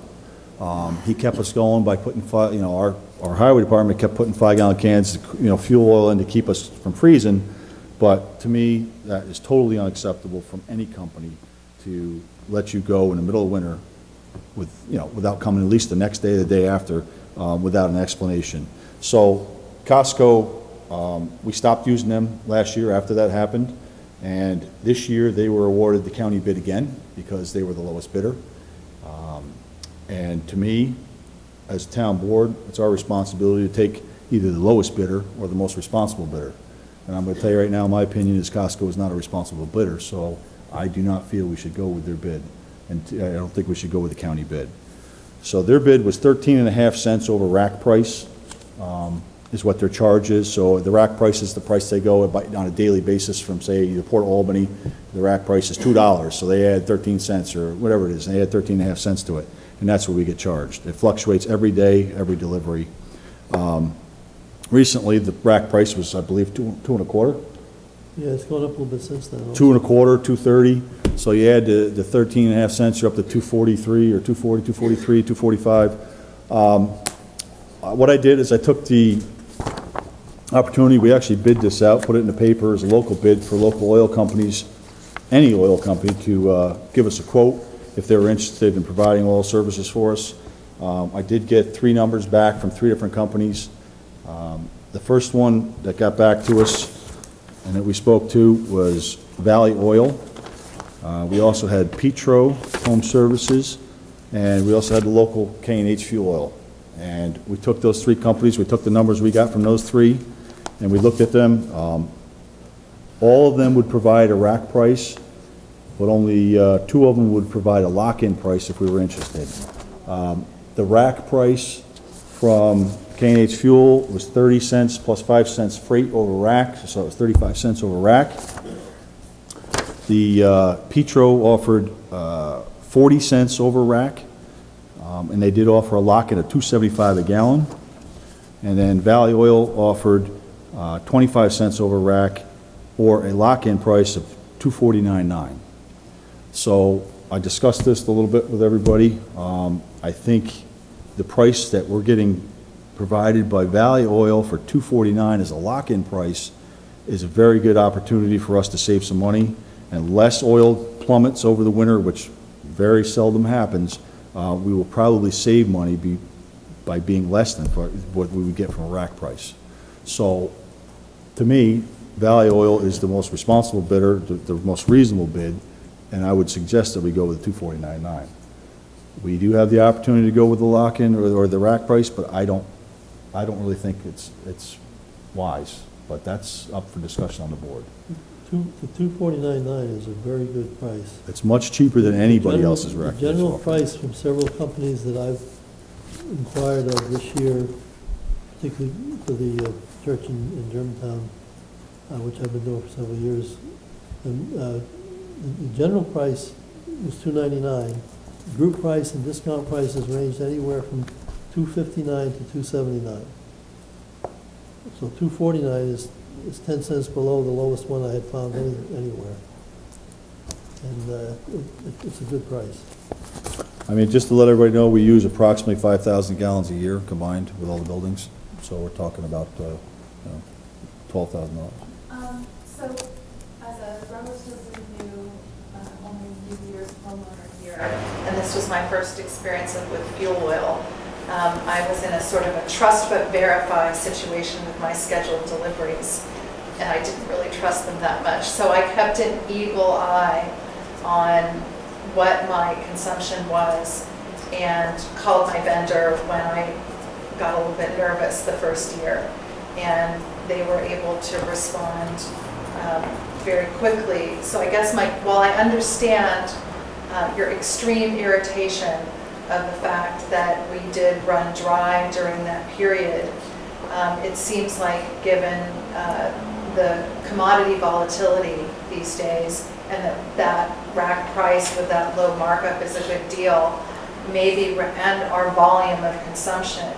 He kept us going by putting, our highway department kept putting 5-gallon cans, fuel oil in to keep us from freezing. But to me, that is totally unacceptable from any company to let you go in the middle of winter with, without coming at least the next day or the day after, without an explanation. So Costco, we stopped using them last year after that happened. And this year they were awarded the county bid again because they were the lowest bidder. And to me, as a town board, it's our responsibility to take either the lowest bidder or the most responsible bidder. And I'm going to tell you right now, my opinion is Costco is not a responsible bidder, so I do not feel we should go with their bid. And I don't think we should go with the county bid. So their bid was 13.5 cents over rack price, is what their charge is. So the rack price is the price they go on a daily basis from, say, the Port of Albany. The rack price is $2, so they add 13 cents or whatever it is. They add 13.5 cents to it, and that's what we get charged. It fluctuates every day, every delivery. Recently, the rack price was, I believe, $2.25. Yeah, it's gone up a little bit since then. $2.25, $2.30. So you add the 13.5 cents, you're up to $2.43 or $2.40, $2.43, $2.45. What I did is I took the opportunity, we actually bid this out, put it in the paper as a local bid for local oil companies, any oil company, to give us a quote if they were interested in providing oil services for us. I did get 3 numbers back from 3 different companies. The first one that got back to us and that we spoke to was Valley Oil. We also had Petro Home Services, and we also had the local K&H Fuel Oil. And we took those 3 companies, we took the numbers we got from those 3, and we looked at them. All of them would provide a rack price, but only 2 of them would provide a lock-in price if we were interested. The rack price from K&H Fuel was 30 cents plus 5 cents freight over rack, so it was 35 cents over rack. The Petro offered 40 cents over rack, and they did offer a lock-in at $2.75 a gallon. And then Valley Oil offered 25 cents over rack, or a lock-in price of $2.49.9. So I discussed this a little bit with everybody. I think the price that we're getting provided by Valley Oil for $2.49 as a lock-in price is a very good opportunity for us to save some money, and unless oil plummets over the winter, which very seldom happens, we will probably save money by being less than what we would get from a rack price. So to me, Valley Oil is the most responsible bidder, the most reasonable bid, and I would suggest that we go with $2.49.9. We do have the opportunity to go with the lock-in or the rack price, but I don't really think it's wise. But that's up for discussion on the board. The $2.49.9 is a very good price. It's much cheaper than anybody else's rack. The general price from several companies that I've inquired of this year, particularly for the church in Germantown, which I've been doing for several years, and the general price was $2.99. Group price and discount prices ranged anywhere from $2.59 to $2.79. So $2.49 is 10 cents below the lowest one I had found anywhere. And it's a good price. I mean, just to let everybody know, we use approximately 5,000 gallons a year combined with all the buildings. So we're talking about $12,000. So as a relatively new, only a few years homeowner here, and this was my first experience with fuel oil, I was in a sort of a trust but verify situation with my scheduled deliveries, and I didn't really trust them that much. So I kept an eagle eye on what my consumption was and called my vendor when I got a little bit nervous the first year. And they were able to respond very quickly. So I guess while I understand your extreme irritation of the fact that we did run dry during that period, it seems like given the commodity volatility these days and that rack price with that low markup is a good deal, maybe, and our volume of consumption,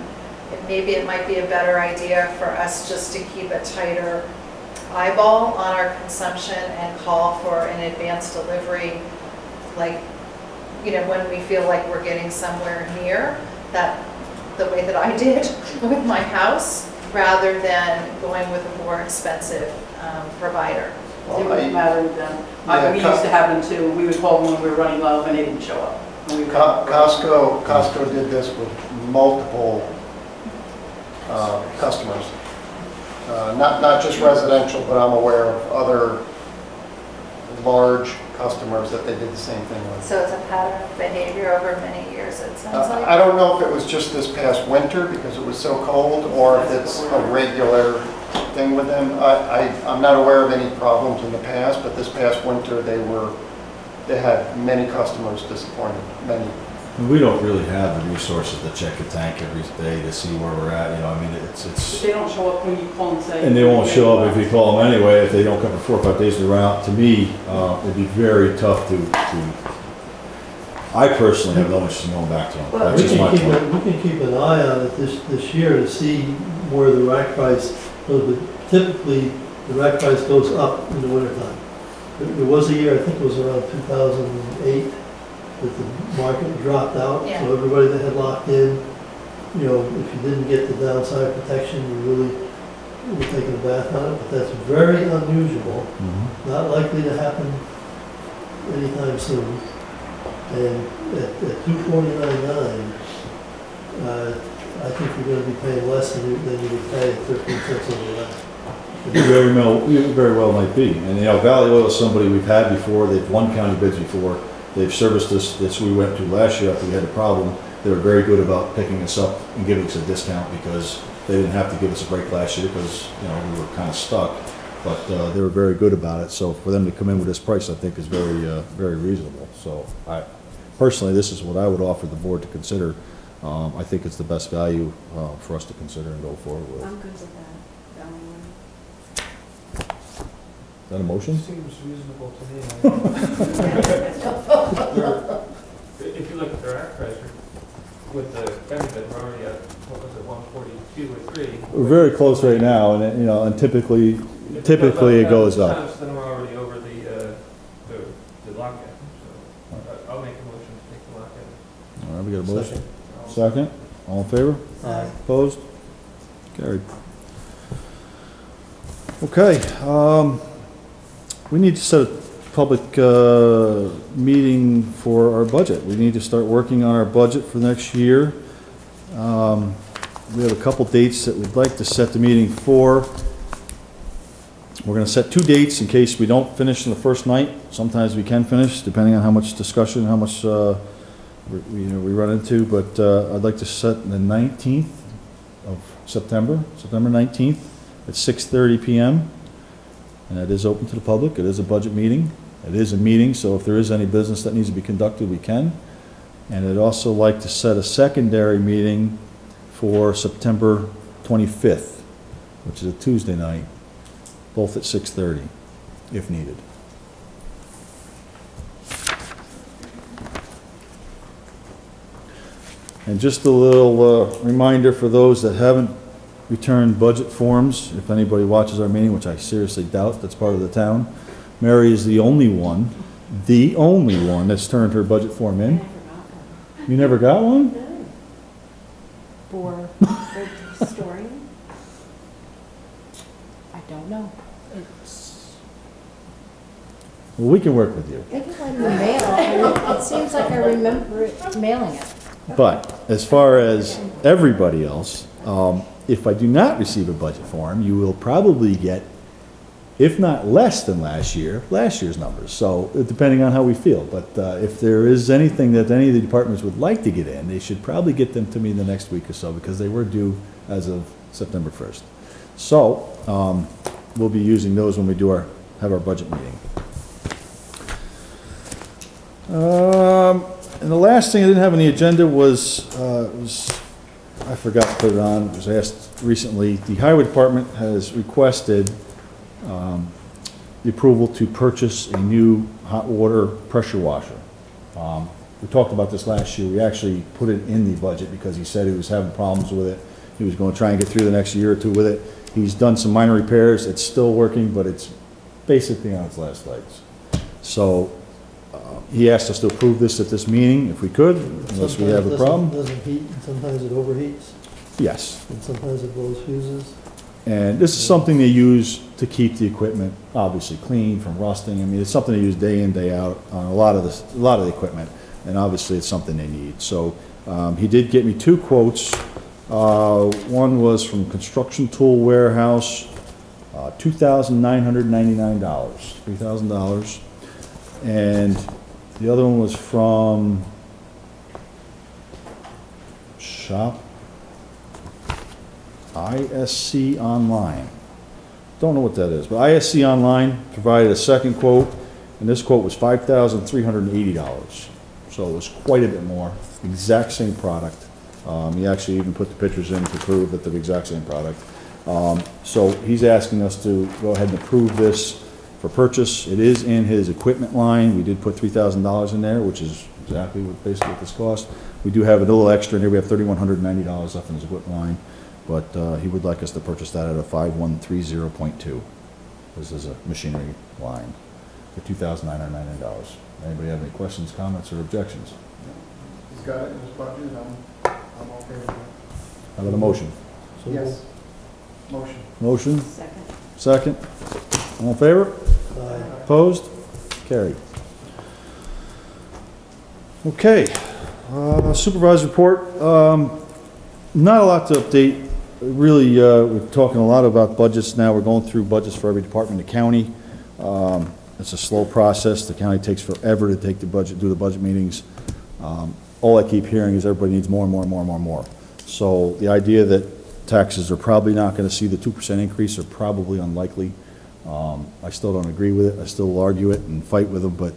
maybe it might be a better idea for us just to keep a tighter eyeball on our consumption and call for an advanced delivery, like, you know, when we feel like we're getting somewhere near that, the way that I did with my house, rather than going with a more expensive provider. It wouldn't matter to them. We used to have them too. We would call them when we were running low and they didn't show up. Costco did this with multiple customers. Not just residential, but I'm aware of other large customers that they did the same thing with. So it's a pattern of behavior over many years, it sounds like? I don't know if it was just this past winter because it was so cold, or if it's a regular thing with them. I'm not aware of any problems in the past, but this past winter they had many customers disappointed, many. We don't really have the resources to check the tank every day to see where we're at. You know, I mean, But they don't show up when you call and say. And they won't show up if you call them anyway. If they don't come for 4 or 5 days in a row, to me, it'd be very tough to. I personally have no interest in going back to them. Well, That's just my point. We can keep an eye on it this year to see where the rack price goes. But typically, the rack price goes up in the wintertime. There was a year, I think it was around 2008, that the market dropped out. Yeah. So everybody that had locked in, you know, if you didn't get the downside protection, you really were taking a bath on it. But that's very unusual, not likely to happen anytime soon. And at $2.49.9, I think you're going to be paying less than you would pay at 13 cents over that. You very well might be. And, you know, Valley Oil is somebody we've had before. They've won county bids before. They've serviced us. That's we went to last year after we had a problem. They were very good about picking us up and giving us a discount because they didn't have to give us a break last year because, you know, we were kind of stuck. But they were very good about it. So for them to come in with this price, I think is very reasonable. So personally, this is what I would offer the board to consider. I think it's the best value for us to consider and go forward with. I'm good with that. Is that a motion? Seems reasonable to me. with the benefit, we're already at, what was it, 142 or 3? We're very close right now, and, you know, and typically it goes up. Then we're already over the lock-in, so I'll make a motion to take the lock-in. All right, we got a motion. Second, all in favor? Aye. Opposed? Carried. Okay, we need to set a public meeting for our budget. We need to start working on our budget for next year. We have a couple dates that we'd like to set the meeting for. We're going to set 2 dates in case we don't finish in the first night. Sometimes we can finish, depending on how much discussion, how much we run into. But I'd like to set the 19th of September 19th at 6:30 p.m. And that is open to the public. It is a budget meeting. It is a meeting, so if there is any business that needs to be conducted, we can. And I'd also like to set a secondary meeting for September 25th, which is a Tuesday night, both at 6:30, if needed. And just a little reminder for those that haven't returned budget forms, if anybody watches our meeting, which I seriously doubt, that's part of the town. Mary is the only one that's turned her budget form in. You never got one? No. For the historian? I don't know. Well, we can work with you. Maybe when you mail, it seems like I remember it mailing it. But as far as everybody else, if I do not receive a budget form, you will probably get, if not less than last year's numbers. So depending on how we feel. But if there is anything that any of the departments would like to get in, they should probably get them to me in the next week or so, because they were due as of September 1st. So we'll be using those when we do have our budget meeting. And the last thing I didn't have on the agenda was I forgot to put it on. It was asked recently. The Highway Department has requested the approval to purchase a new hot water pressure washer. We talked about this last year. We actually put it in the budget because he said he was having problems with it. He was going to try and get through the next year or two with it. He's done some minor repairs. It's still working, but it's basically on its last legs. So he asked us to approve this at this meeting, if we could, unless we have a problem. Sometimes it doesn't heat, and sometimes it overheats, Yes. and sometimes it blows fuses. And this is something they use to keep the equipment obviously clean from rusting. I mean, it's something they use day in, day out on a lot of the equipment, and obviously it's something they need. So he did get me 2 quotes. One was from Construction Tool Warehouse, $2,999, $3,000, and the other one was from Shop ISC Online. Don't know what that is, but ISC Online provided a second quote, and this quote was $5,380. So it was quite a bit more. Exact same product. He actually even put the pictures in to prove that they're the exact same product. So he's asking us to go ahead and approve this for purchase. It is in his equipment line. We did put $3,000 in there, which is exactly basically what this cost. We do have a little extra in here. We have $3,190 left in his equipment line, but he would like us to purchase that at a 5130.2. This is a machinery line for $2,999. Anybody have any questions, comments, or objections? He's got it in his budget, I'm okay with that. How about a motion? So Yes. Motion. Motion, Second. second. All in favor? Aye. Opposed? Carried. Okay, supervisor report. Not a lot to update. Really, we're talking a lot about budgets now. We're going through budgets for every department in the county. It's a slow process. The county takes forever to take the budget, do the budget meetings. All I keep hearing is everybody needs more and more and more and more and more. So the idea that taxes are probably not going to see the 2% increase are probably unlikely. I still don't agree with it. I still argue it and fight with them, but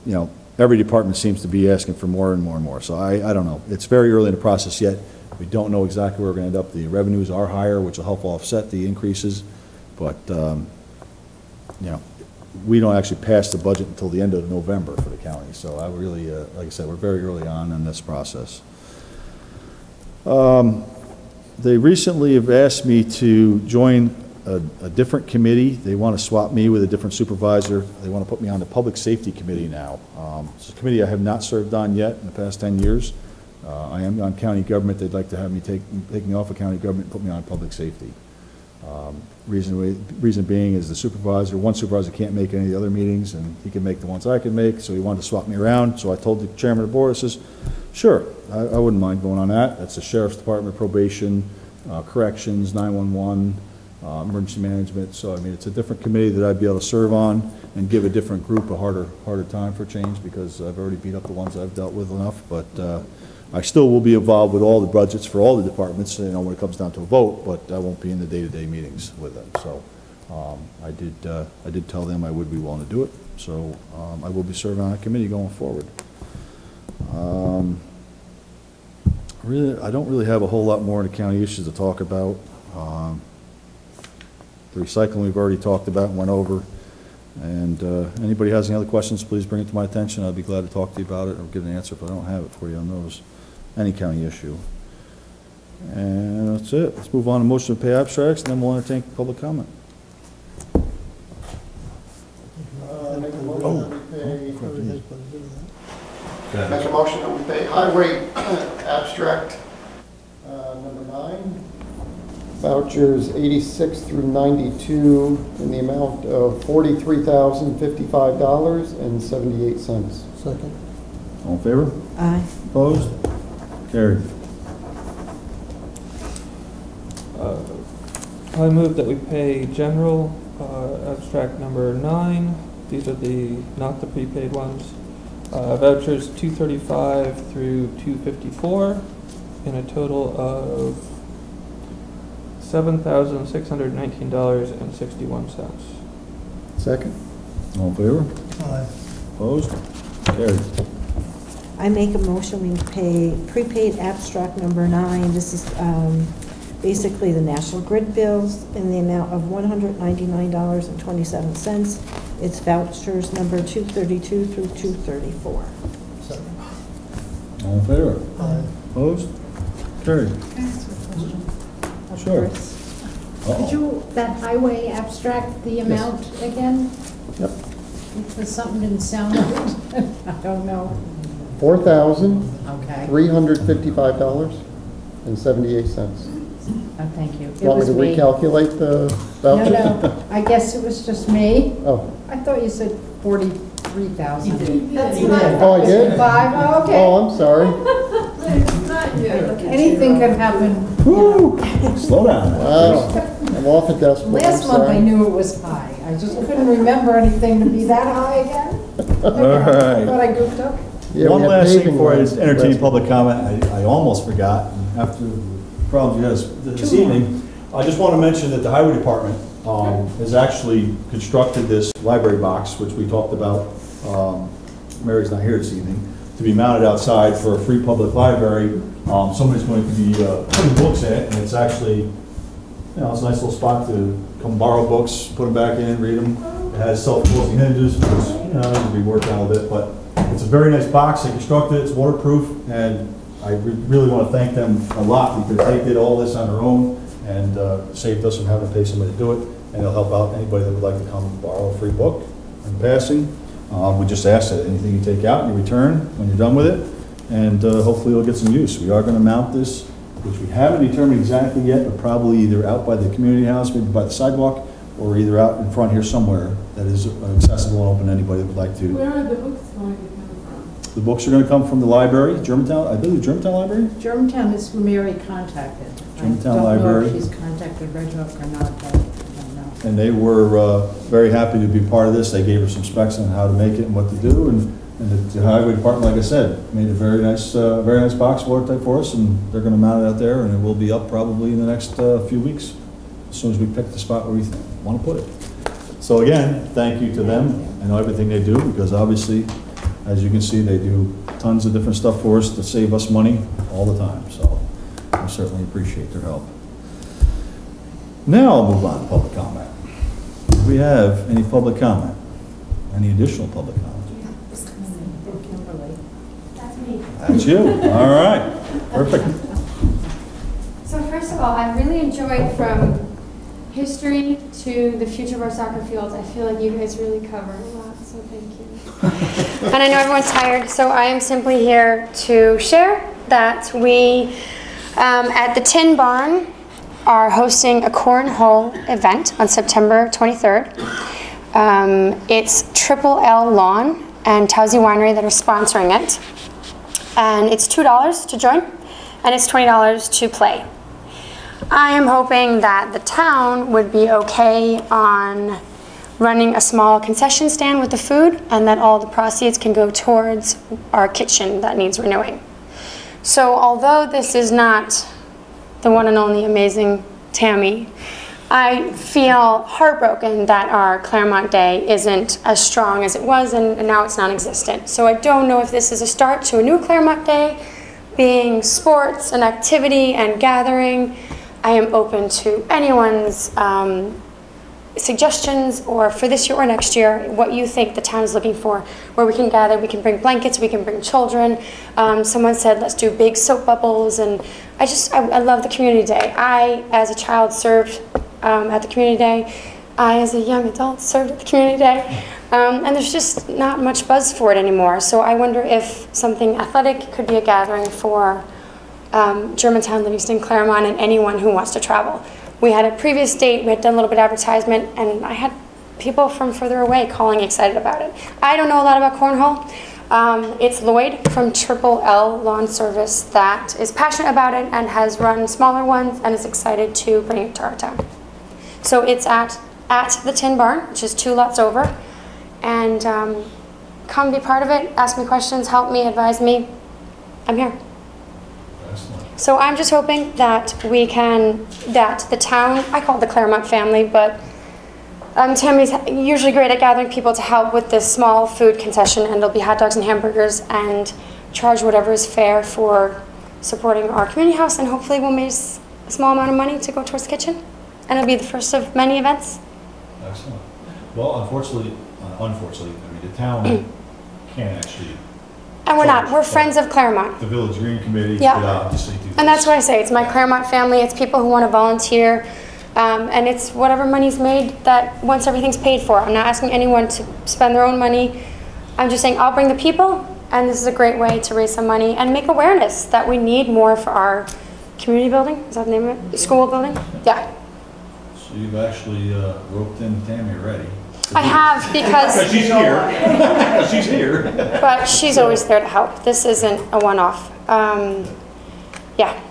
you know, every department seems to be asking for more and more and more. So I don't know. It's very early in the process yet. We don't know exactly where we're going to end up. The revenues are higher, which will help offset the increases, but you know, we don't actually pass the budget until the end of November for the county. So I really, like I said, we're very early on in this process. They recently have asked me to join a different committee. They want to swap me with a different supervisor. They want to put me on the Public Safety Committee now. It's a committee I have not served on yet in the past 10 years. I am on county government. They'd like to have me take me off of county government and put me on public safety. Reason being is one supervisor can't make any of the other meetings, and he can make the ones I can make, so he wanted to swap me around. So I told the chairman of the board, I says, sure, I wouldn't mind going on that. That's the Sheriff's Department, probation, corrections, 911, emergency management. So, I mean, it's a different committee that I'd be able to serve on and give a different group a harder time for change, because I've already beat up the ones I've dealt with enough. But I still will be involved with all the budgets for all the departments, you know, when it comes down to a vote, but I won't be in the day-to-day meetings with them. So I did tell them I would be willing to do it. So I will be serving on a committee going forward. I don't really have a whole lot more in the county issues to talk about. The recycling we've already talked about and went over. And anybody has any other questions, please bring it to my attention. I'd be glad to talk to you about it or get an answer if I don't have it for you on those. Any county issue. And that's it. Let's move on to motion to pay abstracts, and then we'll entertain public comment. Make a motion that we pay highway abstract number 9. Vouchers 86 through 92 in the amount of $43,055.78. Second. All in favor? Aye. Opposed? Carried. I move that we pay general abstract number 9. These are not the prepaid ones. Vouchers 235 through 254 in a total of $7,619.61. Second. All in favor? Aye. Opposed? Carried. I make a motion we pay prepaid abstract number 9. This is basically the National Grid bills in the amount of $199.27. It's vouchers number 232 through 234. Second. All in favor? Aye. Opposed? Carried. Can I ask a question? Of Sure. course. Could you, that highway abstract, the amount again? Yep. Because something didn't sound right. I don't know. $4,355.78. Oh, thank you. It Want me was to me. recalculate the No, voucher? no, I guess it was just me. Oh, I thought you said 43,000. You did. That's You not- did. Oh, I did? 5, oh, okay. oh, I'm sorry. Not yet. Anything could happen. Whew. Slow down. Wow, I'm off a decimal. Last I'm month I sorry. knew it was high. I just couldn't remember anything to be that high again. All right. Thought I goofed up. Yeah, One we had last thing paving before I last- entertain last- public comment, I almost forgot, after the problems you guys this evening, I just want to mention that the highway department has actually constructed this library box, which we talked about, Mary's not here this evening, to be mounted outside for a free public library. Somebody's going to be putting books in it, and it's actually, you know, it's a nice little spot to come borrow books, put them back in, read them. It has self-closing hinges, which, you know, needs to be worked on a little bit, but it's a very nice box. They constructed it, it's waterproof, and I really want to thank them a lot, because they did all this on their own and saved us from having to pay somebody to do it, and they'll help out anybody that would like to come borrow a free book in passing. We just ask that anything you take out, you return when you're done with it, and hopefully it'll get some use. We are going to mount this, which we haven't determined exactly yet, but probably either out by the community house, maybe by the sidewalk, or either out in front here somewhere that is accessible and open to anybody that would like to. Where are the books going to come from? The books are going to come from the library, Germantown, I believe Germantown Library? Germantown is who Mary contacted. Germantown I don't know Library. if she's contacted Red Hook or not, but I don't know. And they were very happy to be part of this. They gave us some specs on how to make it and what to do, and the highway department, like I said, made a very nice box watertight for us, and they're going to mount it out there, and it will be up probably in the next few weeks, as soon as we pick the spot where we want to put it. So again, thank you to them and everything they do, because obviously, as you can see, they do tons of different stuff for us to save us money all the time. So I certainly appreciate their help. Now I'll move on to public comment. Do we have any public comment? Any additional public comment? Kimberly. That's you. All right. Perfect. all, I really enjoyed from history to the future of our soccer fields. I feel like you guys really covered a lot, so thank you. And I know everyone's tired, so I am simply here to share that we, at the Tin Barn, are hosting a cornhole event on September 23rd. It's Triple L Lawn and Towsey Winery that are sponsoring it. And it's $2 to join, and it's $20 to play. I am hoping that the town would be okay on running a small concession stand with the food, and that all the proceeds can go towards our kitchen that needs renewing. So although this is not the one and only amazing Tammy, I feel heartbroken that our Clermont Day isn't as strong as it was, and now it's non-existent. So I don't know if this is a start to a new Clermont Day, being sports and activity and gathering. I am open to anyone's suggestions, or for this year or next year, what you think the town is looking for, where we can gather. We can bring blankets, we can bring children. Someone said let's do big soap bubbles, and I love the community day. I, as a child, served at the community day. I, as a young adult, served at the community day. And there's just not much buzz for it anymore. So I wonder if something athletic could be a gathering for Germantown, Livingston, Clermont, and anyone who wants to travel. We had a previous date, we had done a little bit of advertisement, and I had people from further away calling excited about it. I don't know a lot about cornhole. It's Lloyd from Triple L Lawn Service that is passionate about it and has run smaller ones and is excited to bring it to our town. So it's at the Tin Barn, which is 2 lots over, and come be part of it, ask me questions, help me, advise me. I'm here. So I'm just hoping that that the town, I call it the Clermont family, but Tammy's usually great at gathering people to help with this small food concession, and it'll be hot dogs and hamburgers, and charge whatever is fair for supporting our community house, and hopefully we'll make a small amount of money to go towards the kitchen, and it'll be the first of many events. Excellent. Well, unfortunately, I mean, the town can't actually. And we're not. We're friends of Clermont. The Village Green Committee Yeah. could obviously do this. And that's what I say. It's my Clermont family. It's people who want to volunteer. And it's whatever money's made that once everything's paid for. I'm not asking anyone to spend their own money. I'm just saying I'll bring the people, and this is a great way to raise some money and make awareness that we need more for our community building. Is that the name of it? School building? Yeah. So you've actually roped in Tammy already. I have, because she's here. She's here. But she's always there to help. This isn't a one-off. Yeah.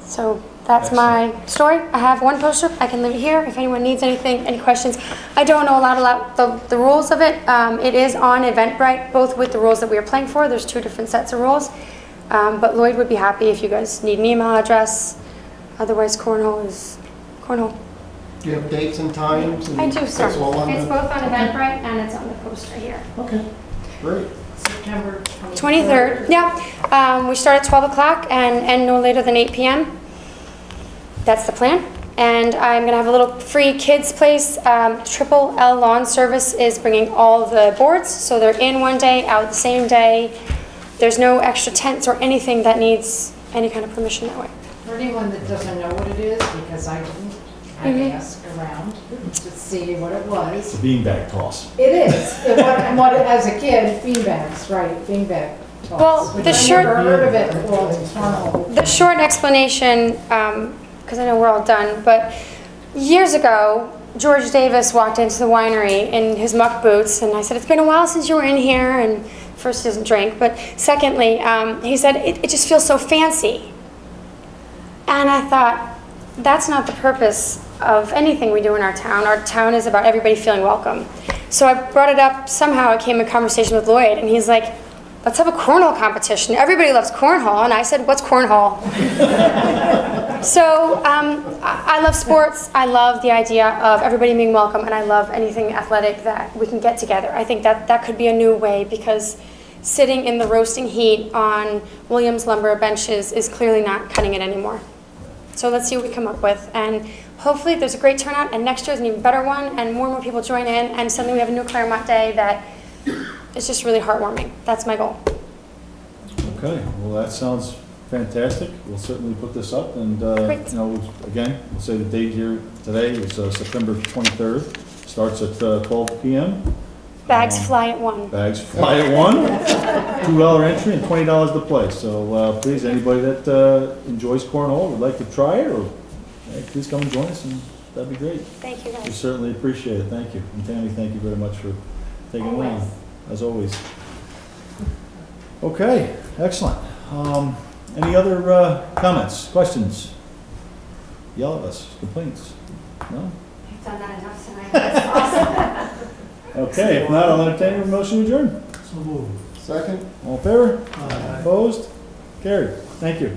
So that's my story. I have one poster. I can leave it here if anyone needs anything, any questions. I don't know a lot about the rules of it. It is on Eventbrite, both with the rules that we are playing for. There's 2 different sets of rules. But Lloyd would be happy if you guys need an email address. Otherwise, cornhole is cornhole. Do you have dates and times? And I do, sir. it's all on It's the- both on Eventbrite and it's on the poster here. Okay, great. September 23rd, yeah. We start at 12 o'clock and end no later than 8 p.m. That's the plan. And I'm going to have a little free kids place. Triple L Lawn Service is bringing all the boards, so they're in one day, out the same day. There's no extra tents or anything that needs any kind of permission that way. For anyone that doesn't know what it is, because I didn't, I asked around to see what it was. It's a beanbag toss. It is. And what, as a kid, beanbags, right, beanbag toss. Well, Which the I short- never heard of it before. It's cornhole. The short explanation, because I know we're all done, but years ago, George Davis walked into the winery in his muck boots, and I said, it's been a while since you were in here, and first he doesn't drink, but secondly, he said, it just feels so fancy. And I thought, that's not the purpose of anything we do in our town. Our town is about everybody feeling welcome. So I brought it up, somehow it came in conversation with Lloyd, and he's like, let's have a cornhole competition. Everybody loves cornhole, and I said, what's cornhole? So I love sports. I love the idea of everybody being welcome, and I love anything athletic that we can get together. I think that could be a new way, because sitting in the roasting heat on Williams lumber benches is clearly not cutting it anymore. So let's see what we come up with, and hopefully there's a great turnout, and next year's an even better one, and more and more people join in, and suddenly we have a new Clermont Day that is just really heartwarming. That's my goal. Okay, well that sounds fantastic. We'll certainly put this up, and, Great. you know, again, we'll say the date here today is September 23rd. Starts at 12 p.m. Bags fly at 1. Bags fly at 1. $2 entry and $20 to play. So please, anybody that enjoys cornhole would like to try it, or please come and join us, and that'd be great. Thank you, We guys. certainly appreciate it. Thank you. And Tammy, thank you very much for taking it on, as always. Okay, excellent. Any other comments, questions? Yell at us, complaints? No? I've done that enough tonight. That's awesome. Okay, if not, I'll entertain a motion to adjourn. So moved. Second? All in favor? Aye. Opposed? Carried. Thank you.